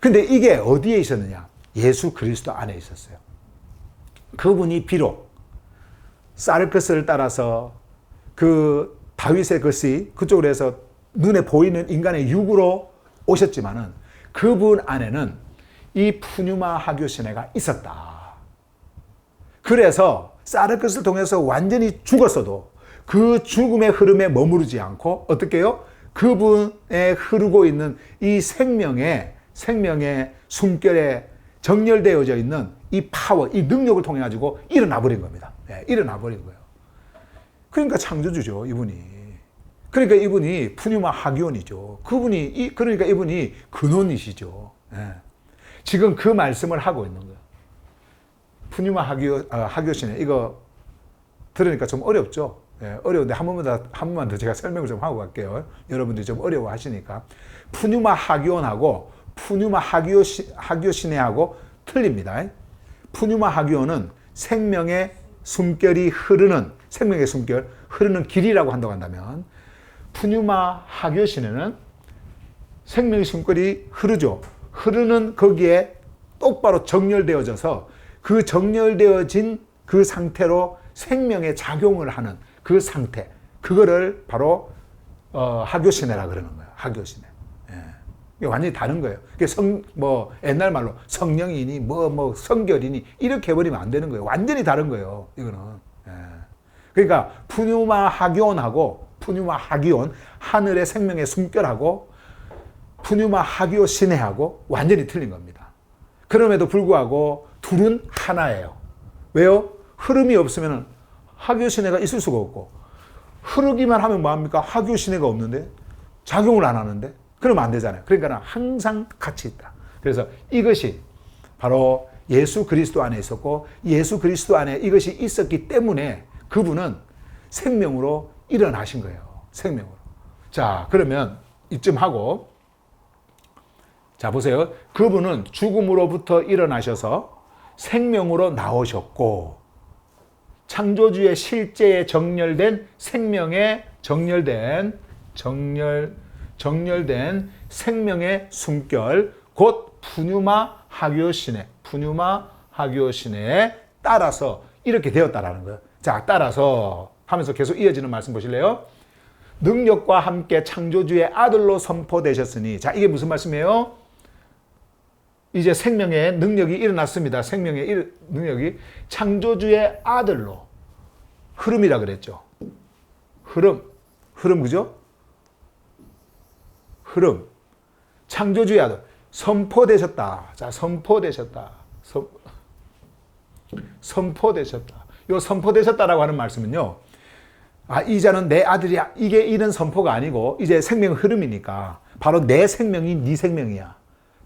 근데 이게 어디에 있었느냐? 예수 그리스도 안에 있었어요. 그분이 비록 쌀 것을 따라서 그 다윗의 것이 그쪽으로 해서 눈에 보이는 인간의 육으로 오셨지만은 그분 안에는 이 푸뉴마 하교시네가 있었다. 그래서 쌀의 것을 통해서 완전히 죽었어도 그 죽음의 흐름에 머무르지 않고 어떻게 해요? 그분의 흐르고 있는 이 생명의 숨결에 정렬되어져 있는 이 파워, 이 능력을 통해 가지고 일어나 버린 겁니다. 네, 일어나 버린 거예요. 그러니까 창조주죠, 이분이. 그러니까 이분이 푸뉴마 하기온이죠. 그러니까 이분이 근원이시죠. 네. 지금 그 말씀을 하고 있는 거예요. 푸뉴마 하기오시네. 이거 들으니까 좀 어렵죠? 네, 어려운데 한 번만 더 제가 설명을 좀 하고 갈게요. 여러분들이 좀 어려워 하시니까. 푸뉴마 하기온하고 푸뉴마 하기오시네하고 틀립니다. 푸뉴마 하기온은 생명의 숨결이 생명의 숨결, 흐르는 길이라고 한다면, 푸뉴마 하기오시네는 생명의 숨결이 흐르죠. 흐르는 거기에 똑바로 정렬되어져서 그 정렬되어진 그 상태로 생명의 작용을 하는 그 상태, 그거를 바로 하교시네라 그러는 거예요. 하교시네. 이게 완전히 다른 거예요. 옛날 말로 성령이니 성결이니 이렇게 해버리면 안 되는 거예요. 완전히 다른 거예요. 이거는. 그러니까 푸뉴마 하기온 하늘의 생명의 숨결하고 푸뉴마 하기오시네하고 완전히 틀린 겁니다. 그럼에도 불구하고 둘은 하나예요. 왜요? 흐름이 없으면 하기오시네가 있을 수가 없고, 흐르기만 하면 뭐합니까? 하기오시네가 없는데, 작용을 안 하는데, 그러면 안 되잖아요. 그러니까 항상 같이 있다. 그래서 이것이 바로 예수 그리스도 안에 있었고, 예수 그리스도 안에 이것이 있었기 때문에 그분은 생명으로 일어나신 거예요. 생명으로. 자, 그러면 이쯤 하고, 자, 보세요. 그분은 죽음으로부터 일어나셔서 생명으로 나오셨고, 창조주의 실제에 정렬된 생명의 정렬된 생명의 숨결, 곧 푸뉴마 하기오시네에 따라서 이렇게 되었다라는 거예요. 자, 따라서 하면서 계속 이어지는 말씀 보실래요? 능력과 함께 창조주의 아들로 선포되셨으니, 자, 이게 무슨 말씀이에요? 이제 생명의 능력이 일어났습니다. 생명의 능력이 창조주의 아들로, 흐름이라 그랬죠. 흐름, 그죠? 흐름. 창조주의 아들. 선포되셨다. 자, 선포되셨다. 선포되셨다. 요 선포되셨다라고 하는 말씀은요, 이 자는 내 아들이야. 이게 이런 선포가 아니고, 이제 생명 흐름이니까, 바로 내 생명이 네 생명이야.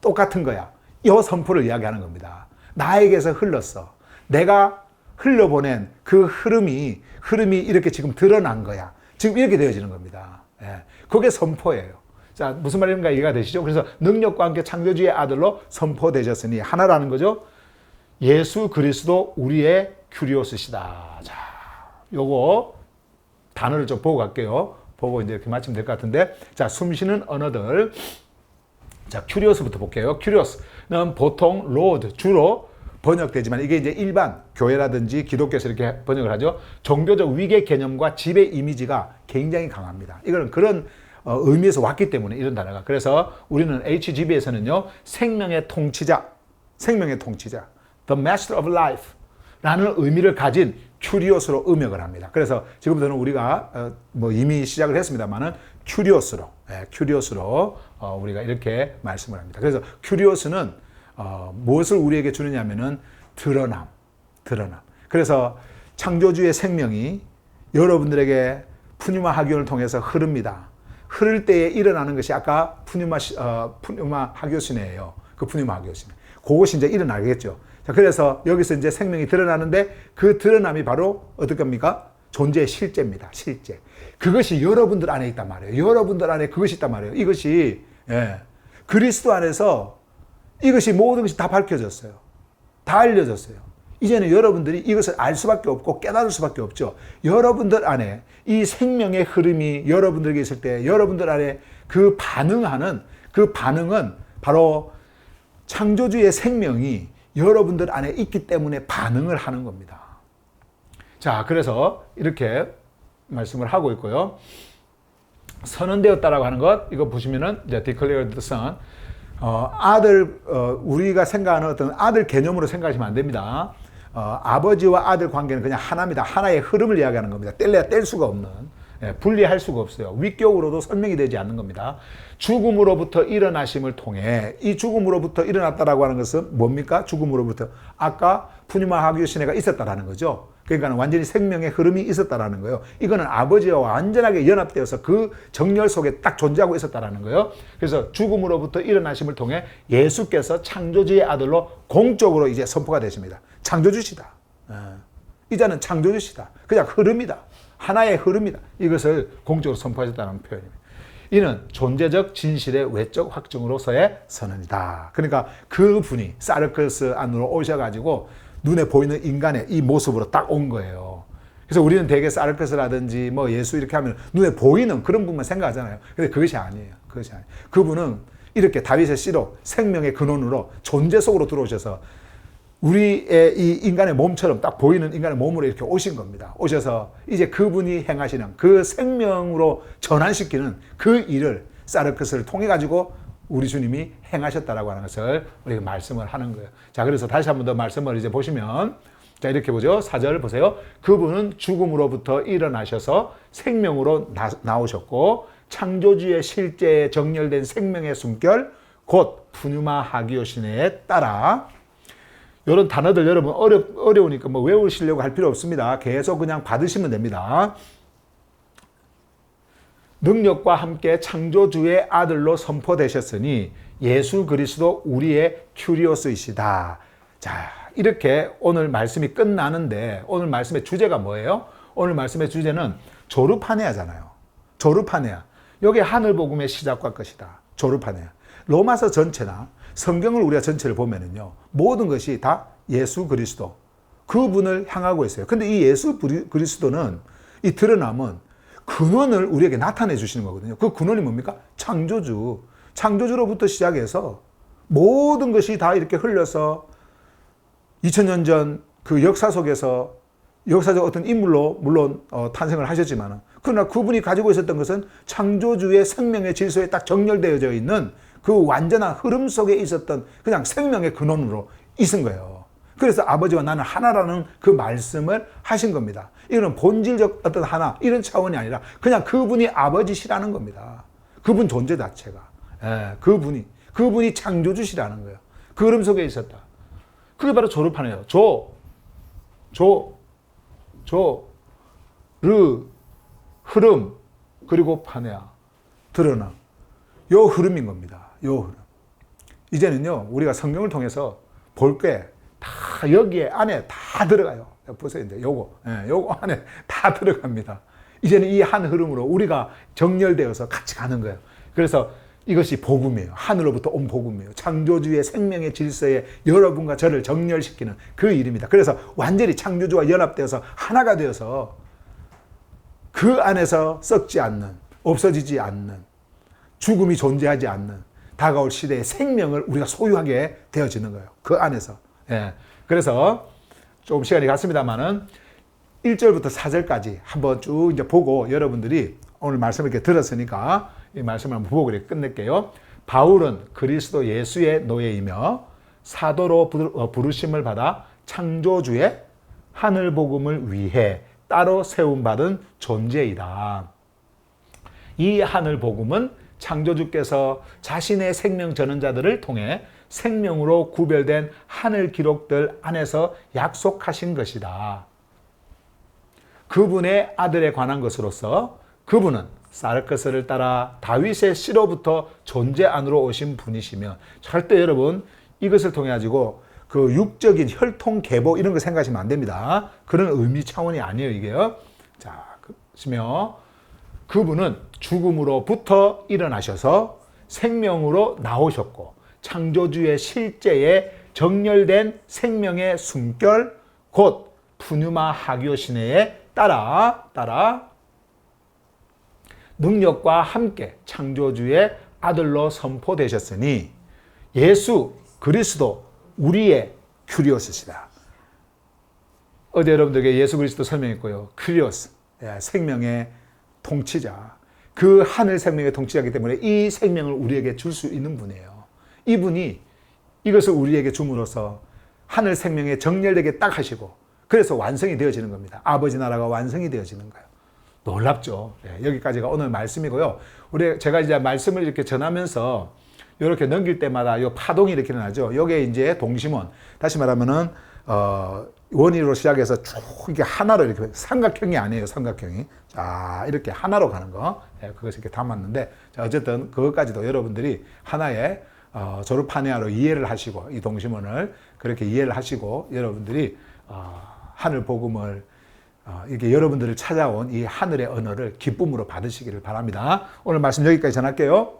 똑같은 거야. 이 선포를 이야기하는 겁니다. 나에게서 흘렀어. 내가 흘려보낸 그 흐름이 이렇게 지금 드러난 거야. 지금 이렇게 되어지는 겁니다. 예. 그게 선포예요. 자, 무슨 말인가 이해가 되시죠? 그래서 능력과 함께 창조주의 아들로 선포되셨으니 하나라는 거죠. 예수 그리스도 우리의 큐리오스시다. 자, 요거 단어를 좀 보고 갈게요. 보고 이제 이렇게 마치면 될 것 같은데. 자, 숨쉬는 언어들. 자, 큐리오스부터 볼게요. 큐리오스는 보통 로드, 주로 번역되지만 이게 이제 일반 교회라든지 기독교에서 이렇게 번역을 하죠. 종교적 위계 개념과 지배 이미지가 굉장히 강합니다. 이거는 그런 의미에서 왔기 때문에 이런 단어가. 그래서 우리는 HGB에서는요, 생명의 통치자, The Master of Life 라는 의미를 가진 큐리오스로 음역을 합니다. 그래서 지금부터는 우리가 이미 시작을 했습니다만은 큐리오스로 우리가 이렇게 말씀을 합니다. 그래서 큐리오스는 무엇을 우리에게 주느냐면은 드러남. 그래서 창조주의 생명이 여러분들에게 푸뉴마 하기온을 통해서 흐릅니다. 흐를 때에 일어나는 것이 아까 푸뉴마 하기오시네예요. 그 푸뉴마 하기오시네. 그것이 이제 일어나겠죠. 자, 그래서 여기서 이제 생명이 드러나는데 그 드러남이 바로 어떨 겁니까? 존재의 실제입니다. 실제. 그것이 여러분들 안에 있단 말이에요. 여러분들 안에 그것이 있단 말이에요. 이것이 그리스도 안에서 이것이 모든 것이 다 밝혀졌어요. 다 알려졌어요. 이제는 여러분들이 이것을 알 수밖에 없고 깨달을 수밖에 없죠. 여러분들 안에 이 생명의 흐름이 여러분들에게 있을 때 여러분들 안에 그 반응은 바로 창조주의 생명이 여러분들 안에 있기 때문에 반응을 하는 겁니다. 자, 그래서 이렇게 말씀을 하고 있고요. 선언되었다라고 하는 것, 이거 보시면은 이제 declared the son, 우리가 생각하는 어떤 아들 개념으로 생각하시면 안 됩니다. 아버지와 아들 관계는 그냥 하나입니다. 하나의 흐름을 이야기하는 겁니다. 뗄래야 뗄 수가 없는, 분리할 수가 없어요. 위격으로도 설명이 되지 않는 겁니다. 죽음으로부터 일어나심을 통해 이 죽음으로부터 일어났다라고 하는 것은 뭡니까? 죽음으로부터 아까 푸뉴마 하기오시네가 있었다라는 거죠. 그러니까 완전히 생명의 흐름이 있었다라는 거예요. 이거는 아버지와 완전하게 연합되어서 그 정열 속에 딱 존재하고 있었다라는 거예요. 그래서 죽음으로부터 일어나심을 통해 예수께서 창조주의 아들로 공적으로 이제 선포가 되십니다. 창조주시다. 이자는 창조주시다. 그냥 흐름이다. 하나의 흐름이다. 이것을 공적으로 선포하셨다는 표현입니다. 이는 존재적 진실의 외적 확증으로서의 선언이다. 그러니까 그분이 사르크스 안으로 오셔가지고 눈에 보이는 인간의 이 모습으로 딱 온 거예요. 그래서 우리는 대개 사르크스라든지 뭐 예수 이렇게 하면 눈에 보이는 그런 분만 생각하잖아요. 근데 그것이 아니에요. 그분은 이렇게 다윗의 씨로 생명의 근원으로 존재 속으로 들어오셔서 우리의 이 인간의 몸처럼 딱 보이는 인간의 몸으로 이렇게 오신 겁니다. 오셔서 이제 그분이 행하시는 그 생명으로 전환시키는 그 일을 사르크스를 통해 가지고 우리 주님이 행하셨다라고 하는 것을 우리가 말씀을 하는 거예요. 자, 그래서 다시 한 번 더 말씀을 이제 보시면, 자, 이렇게 보죠. 4절 보세요. 그분은 죽음으로부터 일어나셔서 생명으로 나오셨고, 창조주의 실제에 정렬된 생명의 숨결, 곧 푸뉴마 하기오시네에 따라, 이런 단어들 여러분 어려우니까 뭐 외우시려고 할 필요 없습니다. 계속 그냥 받으시면 됩니다. 능력과 함께 창조주의 아들로 선포되셨으니 예수 그리스도 우리의 큐리오스이시다. 자, 이렇게 오늘 말씀이 끝나는데 오늘 말씀의 주제가 뭐예요? 오늘 말씀의 주제는 조르파네아잖아요. 조르파네아. 여기 하늘복음의 시작과 끝이다. 조르파네아. 로마서 전체나 성경을 우리가 전체를 보면은요, 모든 것이 다 예수 그리스도, 그분을 향하고 있어요. 근데 이 예수 그리스도는, 이 드러남은 근원을 우리에게 나타내 주시는 거거든요. 그 근원이 뭡니까? 창조주. 창조주로부터 시작해서 모든 것이 다 이렇게 흘러서 2000년 전 그 역사 속에서 역사적 어떤 인물로 물론 탄생을 하셨지만, 그러나 그분이 가지고 있었던 것은 창조주의 생명의 질서에 딱 정렬되어져 있는 그 완전한 흐름 속에 있었던 그냥 생명의 근원으로 있은 거예요. 그래서 아버지와 나는 하나라는 그 말씀을 하신 겁니다. 이거는 본질적 어떤 하나 이런 차원이 아니라 그냥 그분이 아버지시라는 겁니다. 그분 존재 자체가. 그분이 창조주시라는 거예요. 그 흐름 속에 있었다. 그게 바로 조르파네아예요. 흐름, 그리고 파네아, 드러나. 요 흐름인 겁니다. 요 흐름. 이제는요, 우리가 성경을 통해서 볼 게 다 여기에 안에 다 들어가요. 보세요. 이제 요거 안에 다 들어갑니다. 이제는 이 한 흐름으로 우리가 정렬되어서 같이 가는 거예요. 그래서 이것이 복음이에요. 하늘로부터 온 복음이에요. 창조주의 생명의 질서에 여러분과 저를 정렬시키는 그 일입니다. 그래서 완전히 창조주와 연합되어서 하나가 되어서 그 안에서 썩지 않는, 없어지지 않는, 죽음이 존재하지 않는 다가올 시대의 생명을 우리가 소유하게 되어지는 거예요. 그 안에서. 예. 그래서 조금 시간이 갔습니다만은 1절부터 4절까지 한번 쭉 이제 보고 여러분들이 오늘 말씀을 이렇게 들었으니까 이 말씀을 한번 보고 그래 끝낼게요. 바울은 그리스도 예수의 노예이며 사도로 부르심을 받아 창조주의 하늘 복음을 위해 따로 세움받은 존재이다. 이 하늘 복음은 창조주께서 자신의 생명 전언자들을 통해 생명으로 구별된 하늘 기록들 안에서 약속하신 것이다. 그분의 아들에 관한 것으로서 그분은 사르크스를 따라 다윗의 씨로부터 존재 안으로 오신 분이시며, 절대 여러분 이것을 통해 가지고 그 육적인 혈통 계보 이런 거 생각하시면 안 됩니다. 그런 의미 차원이 아니에요, 이게요. 자, 그러시며 그분은 죽음으로부터 일어나셔서 생명으로 나오셨고 창조주의 실제에 정렬된 생명의 숨결 곧 푸뉴마 하기오 시네에 따라 능력과 함께 창조주의 아들로 선포되셨으니 예수 그리스도 우리의 큐리오스시다. 어제 여러분들에게 예수 그리스도 설명했고요. 큐리오스, 생명의 통치자. 그 하늘 생명의 통치자이기 때문에 이 생명을 우리에게 줄 수 있는 분이에요. 이분이 이것을 우리에게 줌으로써 하늘 생명에 정렬되게 딱 하시고 그래서 완성이 되어지는 겁니다. 아버지 나라가 완성이 되어지는 거예요. 놀랍죠. 여기까지가 오늘 말씀이고요. 제가 이제 말씀을 이렇게 전하면서 이렇게 넘길 때마다 이 파동이 이렇게 일어나죠. 이게 이제 동심원. 다시 말하면은 원위로 시작해서 쭉 이렇게 하나로 이렇게 삼각형이 아니에요. 삼각형이. 자, 이렇게 하나로 가는 거. 그것을 이렇게 담았는데, 자, 어쨌든 그것까지도 여러분들이 하나의 조르파네아로 이해를 하시고 이 동심원을 그렇게 이해를 하시고 여러분들이 하늘 복음을 이렇게 여러분들을 찾아온 이 하늘의 언어를 기쁨으로 받으시기를 바랍니다. 오늘 말씀 여기까지 전할게요.